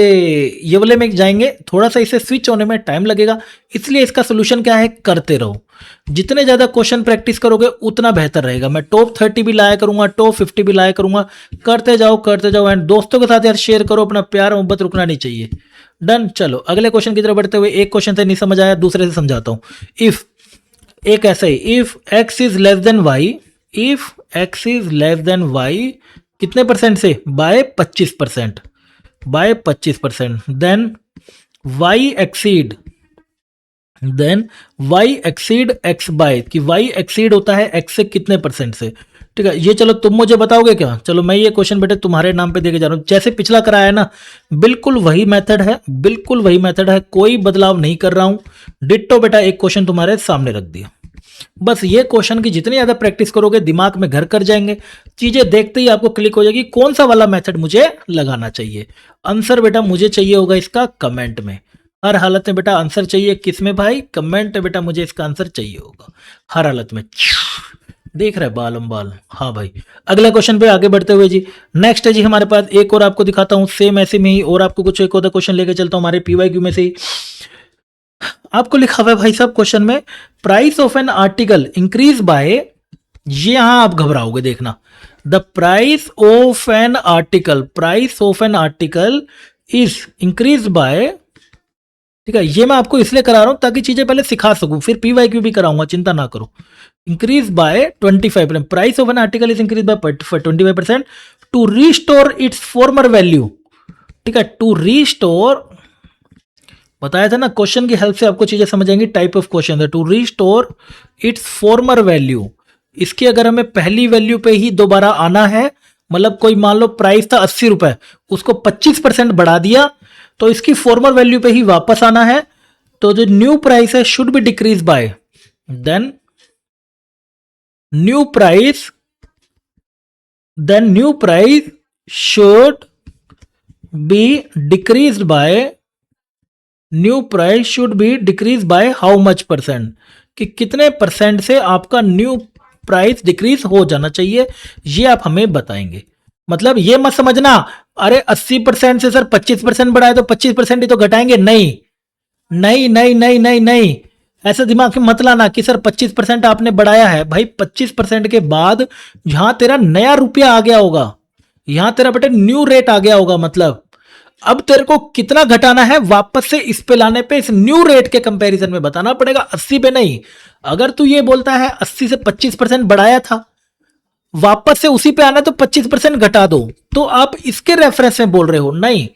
S1: ये वाले में जाएंगे, थोड़ा सा इसे स्विच होने में टाइम लगेगा, इसलिए इसका सोल्यूशन क्या है, करते रहो। जितने ज्यादा क्वेश्चन प्रैक्टिस करोगे उतना बेहतर रहेगा। मैं टॉप 30 भी लाया करूंगा, टॉप 50 भी लाया करूंगा, करते जाओ एंड दोस्तों के साथ यार शेयर करो, अपना प्यार मोहब्बत रुकना नहीं चाहिए, डन। चलो अगले क्वेश्चन की तरफ बढ़ते हुए, एक क्वेश्चन से नहीं समझ आया, दूसरे से समझाता हूं। इफ, एक ऐसा ही, if x is less than y, if x is less than y कितने परसेंट से, by 25%, by 25%, then y exceed x by, कि y एक्सीड होता है x से कितने परसेंट से। ठीक है, ये चलो तुम मुझे बताओगे क्या? चलो मैं ये क्वेश्चन बेटे तुम्हारे नाम पे देके जा रहा हूँ, जैसे पिछला कराया है ना, बिल्कुल वही मेथड है, बिल्कुल वही मेथड है, कोई बदलाव नहीं कर रहा हूं। डिट्टो बेटा एक क्वेश्चन तुम्हारे सामने रख दिया। बस ये क्वेश्चन की जितनी ज्यादा प्रैक्टिस करोगे दिमाग में घर कर जाएंगे, चीजें देखते ही आपको क्लिक हो जाएगी कौन सा वाला मेथड मुझे लगाना चाहिए। आंसर बेटा मुझे चाहिए होगा इसका कमेंट में, हर हालत में बेटा आंसर चाहिए किस में भाई? कमेंट में बेटा मुझे इसका आंसर चाहिए होगा हर हालत में। देख रहे बालम बाल। हाँ भाई, अगला क्वेश्चन पे आगे बढ़ते हुए जी, नेक्स्ट है जी हमारे पास एक और आपको दिखाता हूं सेम ऐसे में ही, और आपको कुछ एक और क्वेश्चन लेके चलता हूं हमारे पीवाईक्यू में से ही। आपको लिखा हुआ है भाई साहब क्वेश्चन में, price of an article increase by, ये यहां आप घबराओगे देखना, the price of an article is increase bye. ठीक है, ये मैं आपको इसलिए करा रहा हूं ताकि चीजें पहले सिखा सकूं, फिर पीवाईक्यू भी कराऊंगा, चिंता ना करो। Increase by 25%, price of an article is increase by 25% to restore its former value. ठीक है, टू रीस्टोर, बताया था ना क्वेश्चन की हेल्प से आपको चीजें समझ आएंगी, टाइप ऑफ क्वेश्चन है। To restore its former value, इसकी अगर हमें पहली वैल्यू पे ही दोबारा आना है, मतलब कोई मान लो प्राइस था 80 रुपए, उसको 25% बढ़ा दिया, तो इसकी फॉर्मर वैल्यू पे ही वापस आना है, तो जो न्यू प्राइस है should be decrease by, then new price should be decrease by, new price should be decrease by how much percent, कि कितने परसेंट से आपका न्यू प्राइस डिक्रीज हो जाना चाहिए, ये आप हमें बताएंगे। मतलब ये मत समझना अरे 80% से सर 25% बढ़ाए तो 25% ही तो घटाएंगे, नहीं नहीं नहीं नहीं नहीं नहीं, ऐसा दिमाग में मत लाना कि सर 25% आपने बढ़ाया है। भाई 25% के बाद जहां तेरा नया रुपया आ गया होगा, यहां तेरा बेटे न्यू रेट आ गया होगा, मतलब अब तेरे को कितना घटाना है वापस से इस पे लाने पे इस न्यू रेट के कंपैरिजन में बताना पड़ेगा, 80 पे नहीं। अगर तू ये बोलता है 80 से 25% बढ़ाया था, वापस से उसी पे आना तो 25% घटा दो, तो आप इसके रेफरेंस में बोल रहे हो, नहीं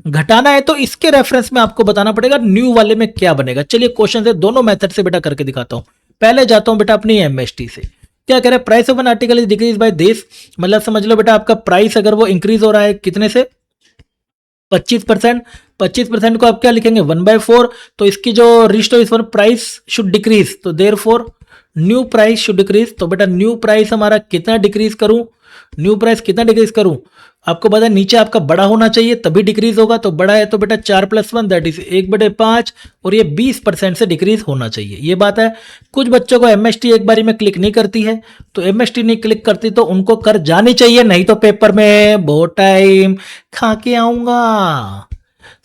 S1: घटाना है तो इसके रेफरेंस में आपको बताना पड़ेगा न्यू वाले में क्या बनेगा। चलिए क्वेश्चन से दोनों मेथड से बेटा करके दिखाता हूं। पहले जाता हूं बेटा अपनी एमएसटी से, क्या कह रहे हैं, price of an article is decrease by this, मतलब समझ लो बेटा आपका प्राइस अगर वो इंक्रीज हो रहा है कितने से, 25%, 25% को आप क्या लिखेंगे 1/4, तो इसकी जो रिस्ट इस प्राइस शुड डिक्रीज, तो therefore new price should decrease. तो बेटा न्यू प्राइस हमारा कितना डिक्रीज करूं, न्यू प्राइस कितना डिक्रीज करूं, आपको पता है नीचे आपका बड़ा होना चाहिए तभी डिक्रीज होगा, तो बड़ा है तो बेटा 4+1 दैट इज 1/5, और ये 20% से डिक्रीज होना चाहिए, ये बात है। कुछ बच्चों को एमएसटी एक बारी में क्लिक नहीं करती है, तो एमएसटी नहीं क्लिक करती तो उनको कर जानी चाहिए, नहीं तो पेपर में बहुत टाइम खा के आऊंगा,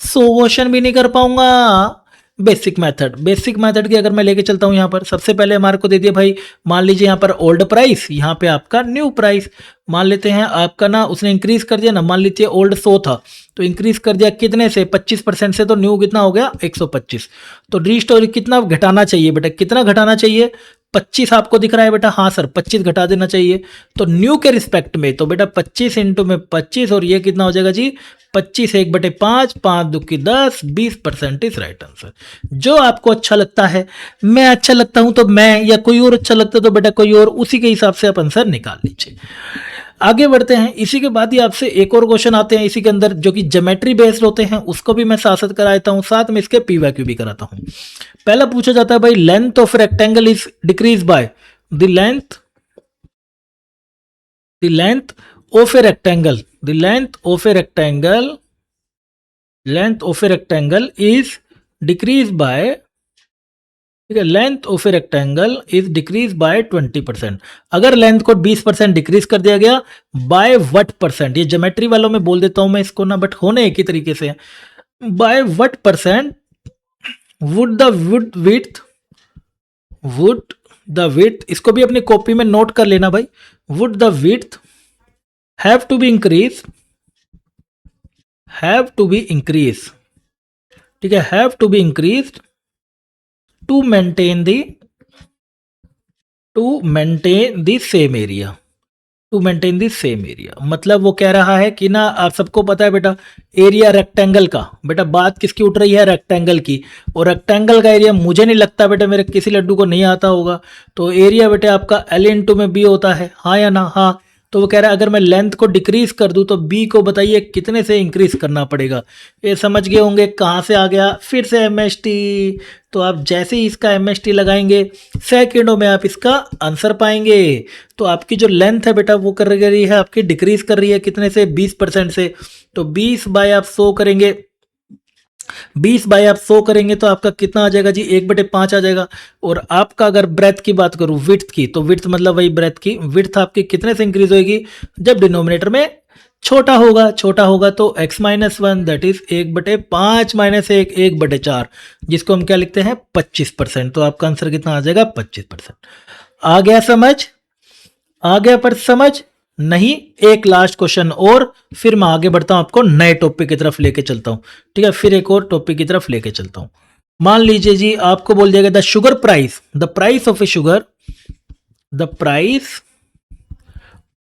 S1: क्वेश्चन भी नहीं कर पाऊंगा। बेसिक मेथड की अगर मैं लेके चलता हूं, यहां पर सबसे पहले हमारे को दे दिया भाई, मान लीजिए यहां पर ओल्ड प्राइस, यहां पे आपका न्यू प्राइस, मान लेते हैं आपका ना उसने इंक्रीज कर दिया ना, मान लीजिए ओल्ड 100 था तो इंक्रीज कर दिया कितने से, 25% से, तो न्यू कितना हो गया 125। तो रीस्टोर कितना घटाना चाहिए बेटा, कितना घटाना चाहिए, 25 आपको दिख रहा है बेटा, हाँ सर 25 घटा देना चाहिए, तो न्यू के रिस्पेक्ट में, तो बेटा 25 इंटू में 25, और ये कितना हो जाएगा जी 25 1/5, 5 2 की 10, 20% इज राइट आंसर। जो आपको अच्छा लगता है, मैं अच्छा लगता हूं तो मैं, या कोई और अच्छा लगता है तो बेटा कोई और, उसी के हिसाब से आप आंसर निकाल लीजिए। आगे बढ़ते हैं, इसी के बाद ही आपसे एक और क्वेश्चन आते हैं इसी के अंदर जो कि ज्योमेट्री बेस्ड होते हैं, उसको भी मैं साथ साथ कराता हूं, साथ में इसके पीवाईक्यू भी कराता हूं। पहला पूछा जाता है भाई, length of rectangle is decrease by the length of a rectangle, the length of a rectangle is decrease by, ठीक है, length of a rectangle is decrease by 20%। अगर लेंथ को 20% डिक्रीज कर दिया गया, बाय व्हाट परसेंट, ये geometry वालों में बोल देता हूं मैं इसको ना, बट होने एक ही तरीके से, by what percent would the width, इसको भी अपनी कॉपी में नोट कर लेना भाई, would the width have to be increase, ठीक है, have to be increased to maintain the same area, to maintain the same area. मतलब वो कह रहा है कि ना, आप सबको पता है बेटा एरिया रेक्टेंगल का, बेटा बात किसकी उठ रही है, रेक्टेंगल की। और रेक्टेंगल का एरिया मुझे नहीं लगता बेटा मेरे किसी लड्डू को नहीं आता होगा। तो एरिया बेटा आपका L इंटू में बी होता है, हाँ या ना, हाँ। तो वो कह रहा है अगर मैं लेंथ को डिक्रीज कर दूं तो बी को बताइए कितने से इंक्रीज करना पड़ेगा। ये समझ गए होंगे कहाँ से आ गया, फिर से MST। तो आप जैसे ही इसका MST लगाएंगे सेकेंडों में आप इसका आंसर पाएंगे। तो आपकी जो लेंथ है बेटा वो कर रही है आपकी डिक्रीज कर रही है कितने से, 20% से। तो 20 बाय आप 100 करेंगे, 20 बाय आप 100 करेंगे तो आपका कितना आ जाएगा जी, 1/5 आ जाएगा। और आपका अगर ब्रेथ की बात करूं, विड्थ की, तो विड्थ मतलब वही ब्रेथ की, विड्थ आपकी कितने से इंक्रीज होगी, जब डिनोमिनेटर में छोटा होगा, छोटा होगा तो x-1 दैट इज 1/5 माइनस 1 1/4, जिसको हम क्या लिखते हैं 25%। तो आपका आंसर कितना आ जाएगा 25%। आ गया समझ, आ गया पर समझ नहीं। एक लास्ट क्वेश्चन और फिर मैं आगे बढ़ता हूं, आपको नए टॉपिक की तरफ लेके चलता हूं। ठीक है, फिर एक और टॉपिक की तरफ लेके चलता हूं। मान लीजिए जी आपको बोल दिया गया the sugar price, the price of A sugar, the price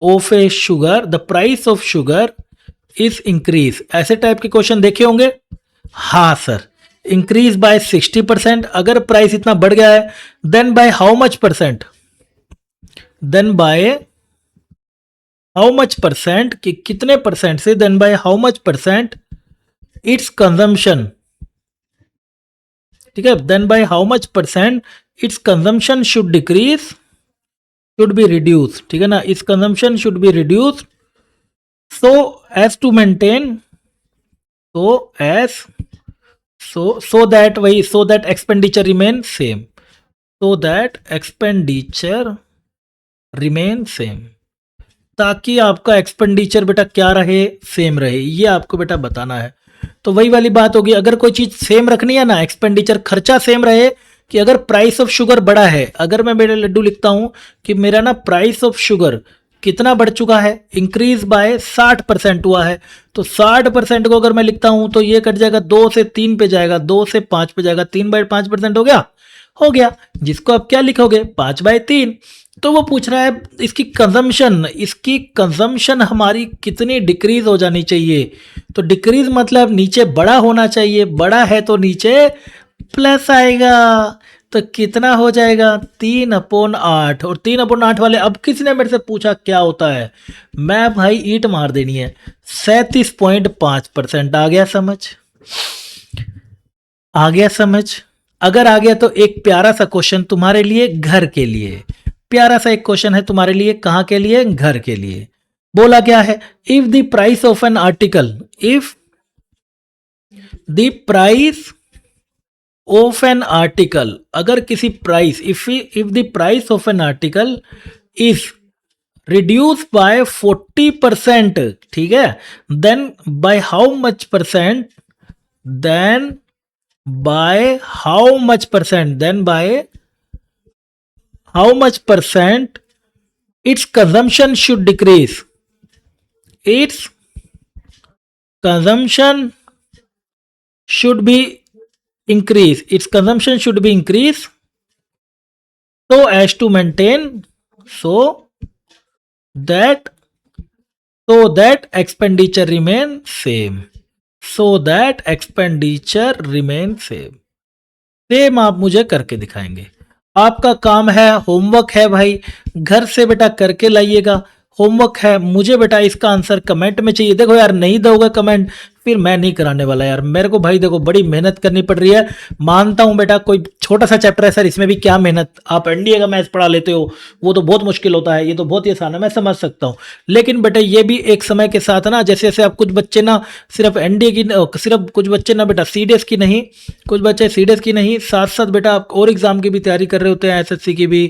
S1: of A sugar, the price of sugar is increase. ऐसे टाइप के क्वेश्चन देखे होंगे, हाँ सर। इंक्रीज बाय 60%, अगर प्राइस इतना बढ़ गया है then by how much percent, then by how much percent, कि कितने परसेंट से, then by how much percent its consumption. ठीक है, then by how much percent its consumption should decrease, should be reduce. ठीक है ना, its consumption should be reduce so as to maintain, so as, so that, वही so that expenditure remain same, so that expenditure remain same, ताकि आपका expenditure बेटा क्या रहे, same रहे, ये आपको बेटा बताना है। तो वही वाली बात होगी, अगर कोई चीज सेम रखनी है ना, एक्सपेंडिचर खर्चा सेम रहे, कि अगर प्राइस ऑफ शुगर बड़ा है, अगर मैं मेरे लड्डू लिखता हूं कि मेरा ना प्राइस ऑफ शुगर कितना बढ़ चुका है, इंक्रीज बाय 60% हुआ है, तो 60% को अगर मैं लिखता हूं तो ये कट जाएगा, 2 से 3 पे जाएगा, 2 से 5 पे जाएगा, 3/5% हो गया, हो गया। जिसको आप क्या लिखोगे 5/3। तो वो पूछ रहा है इसकी कंजम्पशन, इसकी कंजम्पशन हमारी कितनी डिक्रीज हो जानी चाहिए। तो डिक्रीज मतलब नीचे बड़ा होना चाहिए, बड़ा है तो नीचे प्लस आएगा। तो कितना हो जाएगा 3/8। और 3/8 वाले, अब किसी ने मेरे से पूछा क्या होता है, मैं भाई ईंट मार देनी है, 37.5%। आ गया समझ, आ गया समझ। अगर आ गया तो एक प्यारा सा क्वेश्चन तुम्हारे लिए घर के लिए, प्यारा सा एक क्वेश्चन है तुम्हारे लिए, कहां के लिए, घर के लिए। बोला क्या है, if the price of an article, if the price of an article, अगर किसी price, if the price of an article is reduce by 40%, ठीक है, then by how much percent, then by how much percent, then by how much percent its consumption should decrease, its consumption should be increase, its consumption should be increased so as to maintain, so that expenditure remain same, so that expenditure remain same। Same आप मुझे करके दिखाएंगे, आपका काम है, homework है भाई, घर से बेटा करके लाइएगा। होमवर्क है, मुझे बेटा इसका आंसर कमेंट में चाहिए। देखो यार, नहीं दोगे कमेंट फिर मैं नहीं कराने वाला यार, मेरे को भाई देखो बड़ी मेहनत करनी पड़ रही है। मानता हूं बेटा कोई छोटा सा चैप्टर है सर, इसमें भी क्या मेहनत, आप एनडीए का मैथ्स पढ़ा लेते हो, वो तो बहुत मुश्किल होता है, ये तो बहुत ही आसान है, मैं समझ सकता हूँ। लेकिन बेटा ये भी एक समय के साथ ना, जैसे जैसे आप, कुछ बच्चे ना सिर्फ एनडीए की, सिर्फ कुछ बच्चे ना बेटा सीडीएस की नहीं, कुछ बच्चे सीडीएस की नहीं, साथ साथ बेटा आप और एग्जाम की भी तैयारी कर रहे होते हैं, एसएससी की भी,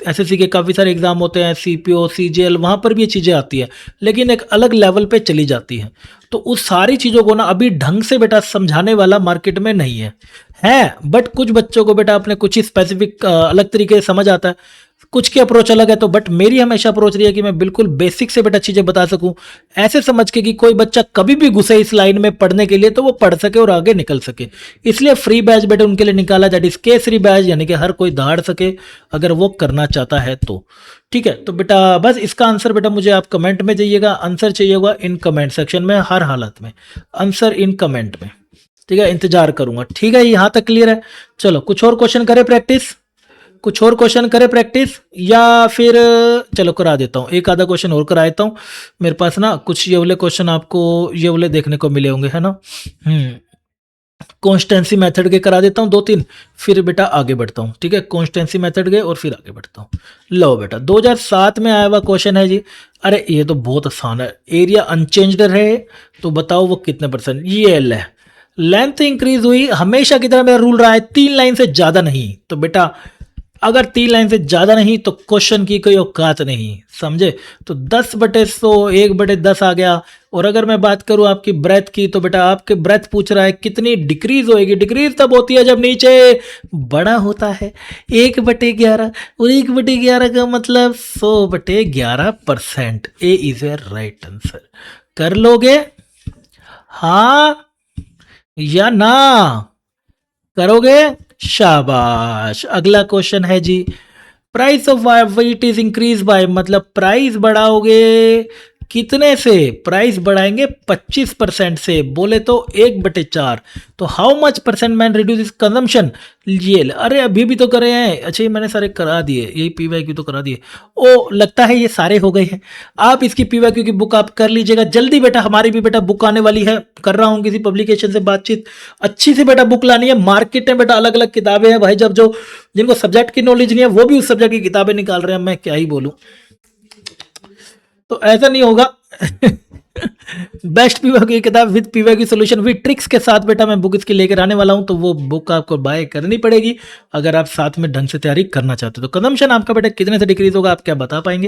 S1: एसएससी के काफ़ी सारे एग्जाम होते हैं, सीपीओ, सीजीएल, वहाँ पर भी ये चीज़ें आती हैं, लेकिन एक अलग लेवल पे चली जाती हैं। तो उस सारी चीज़ों को ना अभी ढंग से बेटा समझाने वाला मार्केट में नहीं है, बट कुछ बच्चों को बेटा अपने कुछ ही स्पेसिफिक अलग तरीके से समझ आता है। कुछ की अप्रोच अलग है, तो बट मेरी हमेशा अप्रोच रही है कि मैं बिल्कुल बेसिक से बेटा चीजें बता सकूं, ऐसे समझ के कि कोई बच्चा कभी भी घुसे इस लाइन में पढ़ने के लिए तो वो पढ़ सके और आगे निकल सके। इसलिए फ्री बैच बेटा उनके लिए निकाला, दैट इज केसरी बैच, यानी कि हर कोई दहाड़ सके अगर वो करना चाहता है तो। ठीक है, तो बेटा बस इसका आंसर बेटा मुझे आप कमेंट में जाइएगा, आंसर चाहिए होगा इन कमेंट सेक्शन में, हर हालत में आंसर इन कमेंट में। ठीक है, इंतजार करूंगा। ठीक है, यहां तक क्लियर है। चलो कुछ और क्वेश्चन करें प्रैक्टिस, कुछ और क्वेश्चन करें प्रैक्टिस, या फिर चलो करा देता हूँ, एक आधा क्वेश्चन और करा देता हूँ। मेरे पास ना कुछ ये वाले क्वेश्चन आपको ये वाले देखने को मिले होंगे, है ना। कॉन्स्टेंसी मेथड के करा देता हूँ दो तीन, फिर बेटा आगे बढ़ता हूँ। ठीक है, कॉन्स्टेंसी मेथड के और फिर आगे बढ़ता हूँ। लो बेटा 2007 में आया हुआ क्वेश्चन है जी। अरे ये तो बहुत आसान है। एरिया अनचेंज्ड है तो बताओ वो कितने परसेंट। ये एल है, लेंथ इंक्रीज हुई, हमेशा की तरह मेरा रूल रहा है 3 लाइन से ज्यादा नहीं। तो बेटा अगर 3 लाइन से ज्यादा नहीं तो क्वेश्चन की कोई औकात नहीं, समझे। तो 10/100 1/10 आ गया। और अगर मैं बात करूं आपकी ब्रेथ की, तो बेटा आपके ब्रेथ पूछ रहा है कितनी डिक्रीज होएगी। डिक्रीज तब होती है जब नीचे बड़ा होता है 1/11, और 1/11 का मतलब 100/11%। ए इज योर राइट आंसर। कर लोगे हाँ या ना, करोगे, शाबाश। अगला क्वेश्चन है जी, price of wheat is increase by, मतलब प्राइस बढ़ाओगे कितने से। प्राइस बढ़ाएंगे 25% से, बोले तो 1/4। तो how much percent man reduce is consumption. ये अरे अभी भी तो करे हैं। अच्छा ये मैंने सारे करा दिए, यही पीवाईक्यू तो करा दिए। ओ लगता है ये सारे हो गए हैं। आप इसकी पीवाईक्यू की बुक आप कर लीजिएगा जल्दी बेटा, हमारी भी बेटा बुक आने वाली है। कर रहा हूँ किसी पब्लिकेशन से बातचीत, अच्छी सी बेटा बुक लानी है। मार्केट में बेटा अलग अलग किताबें हैं भाई, जब जो जिनको सब्जेक्ट की नॉलेज नहीं है वो भी उस सब्जेक्ट की किताबें निकाल रहे हैं। मैं क्या ही बोलूं, तो ऐसा नहीं होगा। बेस्ट पीवा की किताब विद पीवा की सोल्यूशन विद ट्रिक्स के साथ बेटा मैं बुक इसकी लेकर आने वाला हूं। तो वो बुक आपको बाय करनी पड़ेगी अगर आप साथ में ढंग से तैयारी करना चाहते हो। तो कंजम्पशन आपका बेटा कितने से डिक्रीज होगा, आप क्या बता पाएंगे,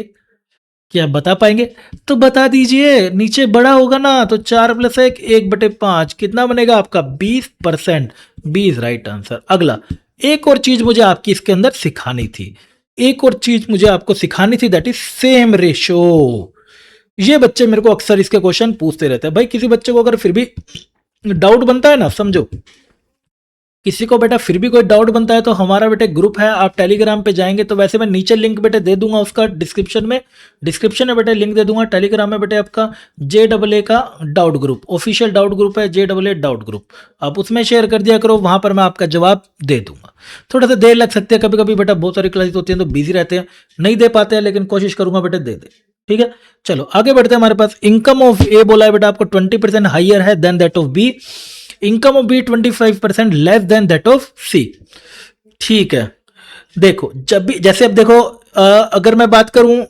S1: क्या बता पाएंगे। तो बता दीजिए, नीचे बड़ा होगा ना तो 4 + 1 1/5 कितना बनेगा आपका 20%। 20 राइट आंसर। अगला एक और चीज मुझे आपकी इसके अंदर सिखानी थी, एक और चीज मुझे आपको सिखानी थी, दैट इज सेम रेशो। ये बच्चे मेरे को अक्सर इसके क्वेश्चन पूछते रहते हैं भाई। किसी बच्चे को अगर फिर भी डाउट बनता है ना, समझो किसी को बेटा फिर भी कोई डाउट बनता है तो हमारा बेटे ग्रुप है, आप टेलीग्राम पे जाएंगे तो वैसे मैं नीचे लिंक बेटे दे दूंगा उसका, डिस्क्रिप्शन में बेटे लिंक दे दूंगा। टेलीग्राम में बेटे आपका JAA का doubt group, official doubt group है JAA डाउट ग्रुप, आप उसमें शेयर कर दिया करो, वहां पर मैं आपका जवाब दे दूंगा। थोड़ा सा देर लग सकती है कभी कभी बेटा, बहुत सारी क्लासेस होती हैं तो बिजी रहते हैं, नहीं दे पाते हैं, लेकिन कोशिश करूंगा बेटे दे दे। ठीक है, चलो आगे बढ़ते हैं। हमारे पास इनकम ऑफ ए बोला है बेटा आपको 20% हाइयर है than that of B, income of B 25% less than that of C. ठीक है, देखो जब भी जैसे अब देखो अगर मैं बात करूं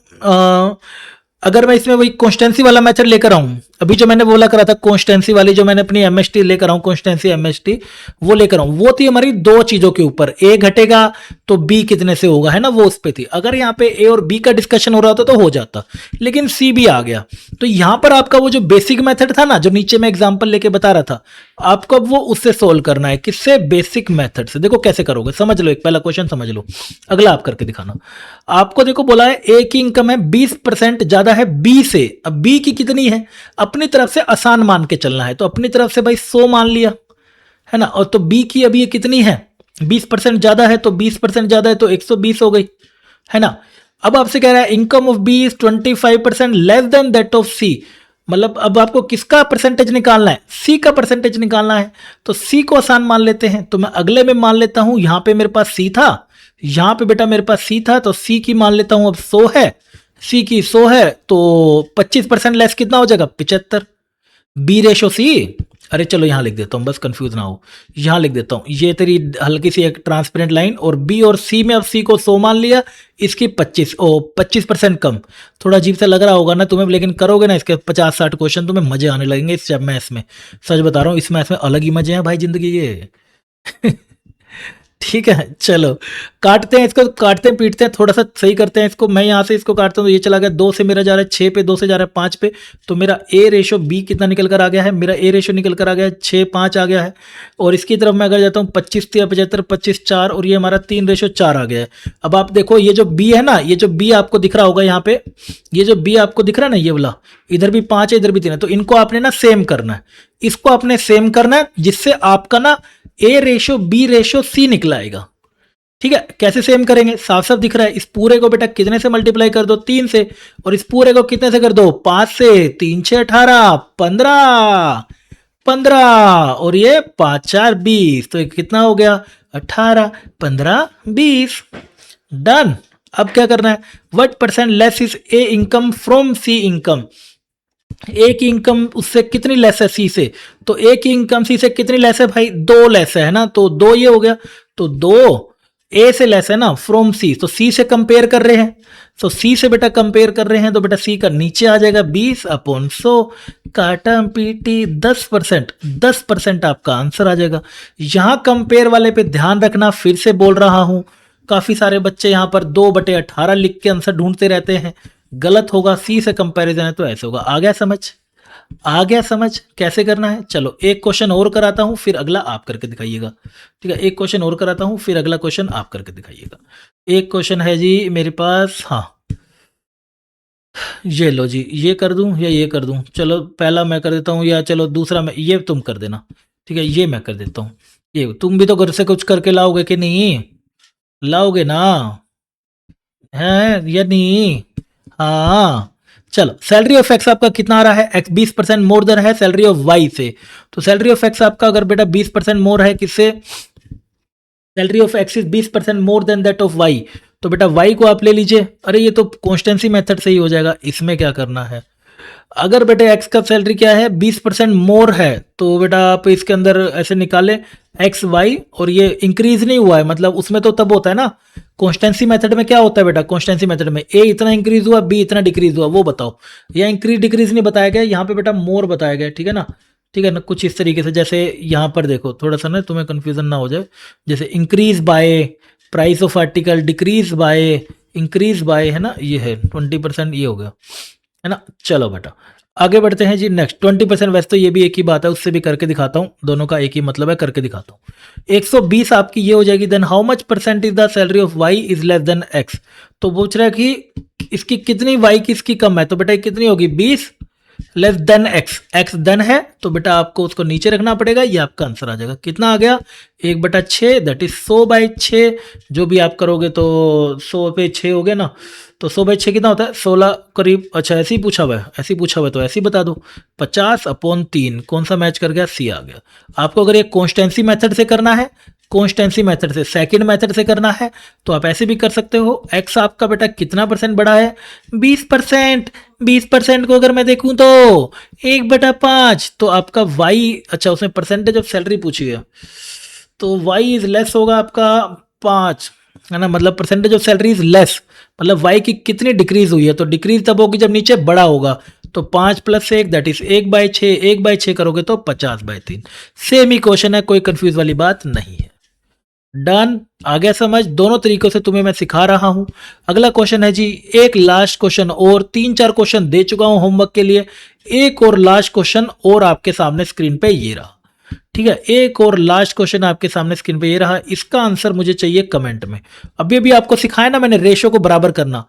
S1: अगर मैं इसमें वही कॉन्स्टेंसी वाला मेथड लेकर आऊं, अभी जो मैंने बोला करा था कॉन्स्टेंसी वाली, जो मैंने अपनी एमएसटी लेकर आऊं, कॉन्स्टेंसी एमएसटी वो लेकर आऊं, वो थी हमारी दो चीजों के ऊपर, ए घटेगा तो बी कितने से होगा, है ना, वो उस पे थी। अगर यहाँ पे ए और बी का डिस्कशन हो रहा होता तो हो जाता, लेकिन सी भी आ गया। तो यहां पर आपका वो जो बेसिक मेथड था ना, जो नीचे मैं एग्जांपल लेके बता रहा था, आपको अब वो उससे सोल्व करना है। किससे? बेसिक मेथड से। देखो कैसे करोगे, समझ लो, एक पहला क्वेश्चन समझ लो, अगला आप करके दिखाना। आपको देखो बोला है ए की इनकम है 20% ज्यादा है बी से। अब बी की कितनी है, अपनी तरफ से आसान मान के चलना है, तो अपनी तरफ से भाई 100 मान लिया, है ना। और तो बी की अभी ये कितनी है, 20% ज्यादा है, तो 20% ज्यादा है तो 120 हो गई, है ना। अब आपसे कह रहा है income of B is 25% less than that of C, मतलब अब आपको किसका परसेंटेज निकालना है, सी का परसेंटेज निकालना है। तो सी को आसान मान लेते हैं, तो मैं अगले में मान लेता हूं, यहां पे मेरे पास सी था, यहां पे बेटा मेरे पास सी था, तो सी की मान लेता हूं अब 100 है, सी की 100 है, तो 25% लेस कितना हो जाएगा 75। बी रेशो सी, अरे चलो यहां लिख देता हूं, बस कंफ्यूज ना हो, यहां लिख देता हूं, ये तेरी हल्की सी एक ट्रांसपेरेंट लाइन, और बी और सी में अब सी को 100 मान लिया, इसकी 25% कम। थोड़ा अजीब सा लग रहा होगा ना तुम्हें, लेकिन करोगे ना इसके 50-60 क्वेश्चन, तुम्हें मजे आने लगेंगे इस मैथ्स में। सच बता रहा हूं, इस मैथ्स में अलग ही मजे हैं भाई जिंदगी के। ठीक है, चलो काटते हैं इसको, काटते हैं पीटते हैं, थोड़ा सा सही करते हैं इसको। मैं यहाँ से इसको काटता हूँ तो ये चला गया 2 से, मेरा जा रहा है 6 पे, 2 से जा रहा है 5 पे। तो मेरा ए रेशो बी कितना निकल कर आ गया है, मेरा ए रेशो निकल कर आ गया है 6:5 आ गया है। और इसकी तरफ मैं अगर जाता हूँ 25 या 75, 25 4, और ये हमारा 3:4 आ गया है। अब आप देखो ये जो बी है ना, ये जो बी आपको दिख रहा होगा यहाँ पे, ये जो बी आपको दिख रहा है ना, ये वाला, इधर भी 5 है इधर भी 3 है, तो इनको आपने ना सेम करना है, इसको आपने सेम करना है, जिससे आपका ना ए रेशो बी रेशो सी निकला आएगा। ठीक है, कैसे सेम करेंगे, साफ साफ दिख रहा है। इस पूरे को बेटा कितने से मल्टीप्लाई कर दो, 3 से, और इस पूरे को कितने से कर दो, 5 से। 3 6 18, 15 15, और ये 5 4 20, तो ये कितना हो गया, 18 15 20। डन। अब क्या करना है, what percent less is A income from C income. A की इनकम उससे कितनी लेस है, सी से, तो ए की इनकम सी से कितनी लेस है भाई, 2 लेस है ना, तो 2 ये हो गया, तो 2 ए से लेस है ना, फ्रॉम सी, तो सी से कंपेयर कर रहे हैं, तो सी से बेटा कंपेयर कर रहे हैं, तो बेटा सी का नीचे आ जाएगा 20/100, काटा पीटी 10%, 10% आपका आंसर आ जाएगा। यहां कंपेयर वाले पे ध्यान रखना, फिर से बोल रहा हूं, काफी सारे बच्चे यहां पर 2/18 लिख के आंसर ढूंढते रहते हैं, गलत होगा, सी से कंपैरिजन है तो ऐसे होगा। आ गया समझ, आ गया समझ कैसे करना है। चलो एक क्वेश्चन और कराता हूं, फिर अगला आप करके दिखाइएगा। ठीक है, एक क्वेश्चन और कराता हूं, फिर अगला क्वेश्चन आप करके दिखाइएगा। एक क्वेश्चन है जी मेरे पास, हाँ ये लो जी, ये कर दूं या ये कर दूं, चलो पहला मैं कर देता हूं, या चलो दूसरा मैं, ये तुम कर देना। ठीक है, ये मैं कर देता हूं। ये तुम भी तो घर से कुछ करके लाओगे कि नहीं, लाओगे ना, है या नहीं, हाँ। चलो सैलरी ऑफ एक्स आपका कितना आ रहा है, एक्स 20% मोर देन है सैलरी ऑफ वाई से। तो सैलरी ऑफ एक्स आपका अगर बेटा 20% मोर है किससे, salary of X is 20% more than that of Y, तो बेटा वाई को आप ले लीजिए। अरे ये तो कॉन्स्टेंसी मेथड से ही हो जाएगा, इसमें क्या करना है, अगर बेटे एक्स का सैलरी क्या है 20% मोर है, तो बेटा आप इसके अंदर ऐसे निकाले एक्स वाई, और ये इंक्रीज नहीं हुआ है, मतलब उसमें तो तब होता है ना, कॉन्स्टेंसी मेथड में क्या होता है बेटा, कॉन्स्टेंसी मेथड में ए इतना इंक्रीज हुआ बी इतना डिक्रीज हुआ, वो बताओ। या इंक्रीज डिक्रीज नहीं बताया गया, यहाँ पे बेटा मोर बताया गया, ठीक है ना, ठीक है ना, कुछ इस तरीके से, जैसे यहाँ पर देखो थोड़ा सा ना तुम्हें कंफ्यूजन ना हो जाए, जैसे increase by price of article, decrease by, increase by, है ना, ये है 20%, ये हो गया, है ना। चलो बेटा आगे बढ़ते हैं जी, नेक्स्ट 20%, वैसे तो ये भी एक ही बात है, उससे भी करके दिखाता हूँ, दोनों का एक ही मतलब है, करके दिखाता हूँ। 120 आपकी ये हो जाएगी, then how much percent is the salary of Y is less than X. तो पूछ रहा है कि इसकी कितनी वाई की इसकी कम है, तो बेटा कितनी होगी 20 less than X, X then है, तो बेटा आपको उसको नीचे रखना पड़ेगा, ये आपका आंसर आ जाएगा। कितना आ गया 1/6, दैट इज 100/6, जो भी आप करोगे तो 100 पे 6 हो गया ना, तो 100/6 कितना होता है 16 करीब। अच्छा ऐसे ही पूछा हुआ है, ऐसे ही पूछा हुआ है तो ऐसे ही बता दो, 50/3, कौन सा मैच कर गया, सी आ गया। आपको अगर ये कॉन्स्टेंसी मेथड से करना है, कॉन्स्टेंसी मेथड से, सेकंड मेथड से करना है, तो आप ऐसे भी कर सकते हो। एक्स आपका बेटा कितना परसेंट बढ़ा है 20%, 20% को अगर मैं देखूं तो 1/5, तो आपका वाई, अच्छा उसमें परसेंटेज ऑफ सैलरी पूछी है, तो वाई इज लेस होगा आपका 5, है ना, मतलब percentage of salary is less, मतलब वाई की कितनी डिक्रीज हुई है, तो डिक्रीज तब होगी जब नीचे बड़ा होगा, तो 5 + 1 दैट इज 1/6, 1/6 करोगे तो 50/3। सेम ही क्वेश्चन है, कोई कंफ्यूज वाली बात नहीं है। डन, आ गया समझ, दोनों तरीकों से तुम्हें मैं सिखा रहा हूं। अगला क्वेश्चन है जी, एक लास्ट क्वेश्चन और, 3-4 क्वेश्चन दे चुका हूं होमवर्क के लिए, एक और लास्ट क्वेश्चन और आपके सामने स्क्रीन पे ये रहा। ठीक है, एक और लास्ट क्वेश्चन आपके सामने स्क्रीन पे ये रहा, इसका आंसर मुझे चाहिए कमेंट में। अभी अभी आपको सिखाया ना मैंने रेशो को बराबर करना,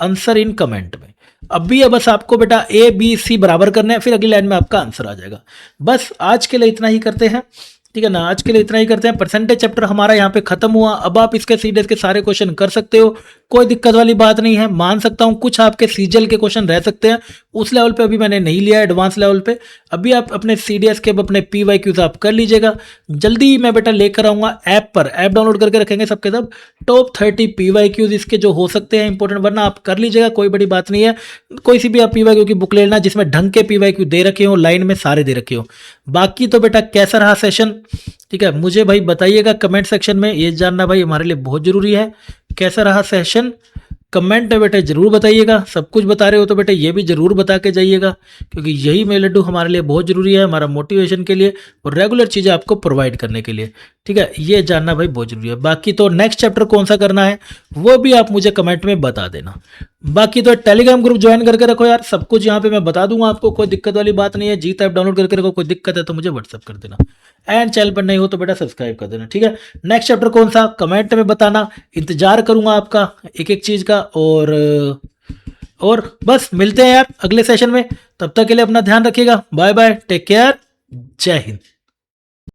S1: आंसर इन कमेंट में। अभी बस आपको बेटा ए बी सी बराबर करना है, फिर अगली लाइन में आपका आंसर आ जाएगा। बस आज के लिए इतना ही करते हैं, ठीक है ना, आज के लिए इतना ही करते हैं। परसेंटेज चैप्टर हमारा यहाँ पे खत्म हुआ। अब आप इसके सीडीएस के सारे क्वेश्चन कर सकते हो, कोई दिक्कत वाली बात नहीं है। मान सकता हूँ कुछ आपके सीजल के क्वेश्चन रह सकते हैं, उस लेवल पे अभी मैंने नहीं लिया है, एडवांस लेवल पे। अभी आप अपने सीडीएस के अपने पीवाईक्यूज आप कर लीजिएगा। जल्दी मैं बेटा लेकर आऊँगा ऐप पर, ऐप डाउनलोड करके रखेंगे सबके सब, टॉप 30 पीवाईक्यूज इसके जो हो सकते हैं इंपॉर्टेंट, वरना आप कर लीजिएगा, कोई बड़ी बात नहीं है। कोई सी भी आप पीवाईक्यू की बुक ले लेना जिसमें ढंग के पीवाईक्यू दे रखे हो, लाइन में सारे दे रखे हो। बाकी तो बेटा कैसा रहा सेशन, ठीक है, मुझे भाई बताइएगा कमेंट सेक्शन में, ये जानना भाई हमारे लिए बहुत जरूरी है, कैसा रहा सेशन। कमेंट में बेटे ज़रूर बताइएगा। सब कुछ बता रहे हो तो बेटे ये भी ज़रूर बता के जाइएगा, क्योंकि यही मेरे लड्डू हमारे लिए बहुत ज़रूरी है, हमारा मोटिवेशन के लिए और रेगुलर चीज़ें आपको प्रोवाइड करने के लिए। ठीक है, ये जानना भाई बहुत ज़रूरी है। बाकी तो नेक्स्ट चैप्टर कौन सा करना है वो भी आप मुझे कमेंट में बता देना। बाकी तो टेलीग्राम ग्रुप ज्वाइन करके रखो यार, सब कुछ यहाँ पे मैं बता दूंगा आपको, कोई दिक्कत वाली बात नहीं है। जीत ऐप डाउनलोड करके रखो, कोई दिक्कत है तो मुझे व्हाट्सअप कर देना, एंड चैनल पर नहीं हो तो बेटा सब्सक्राइब कर देना। ठीक है, नेक्स्ट चैप्टर कौन सा कमेंट में बताना, इंतजार करूंगा आपका एक एक चीज़ का। और बस मिलते हैं यार अगले सेशन में, तब तक के लिए अपना ध्यान रखिएगा। बाय बाय, टेक केयर, जय हिंद।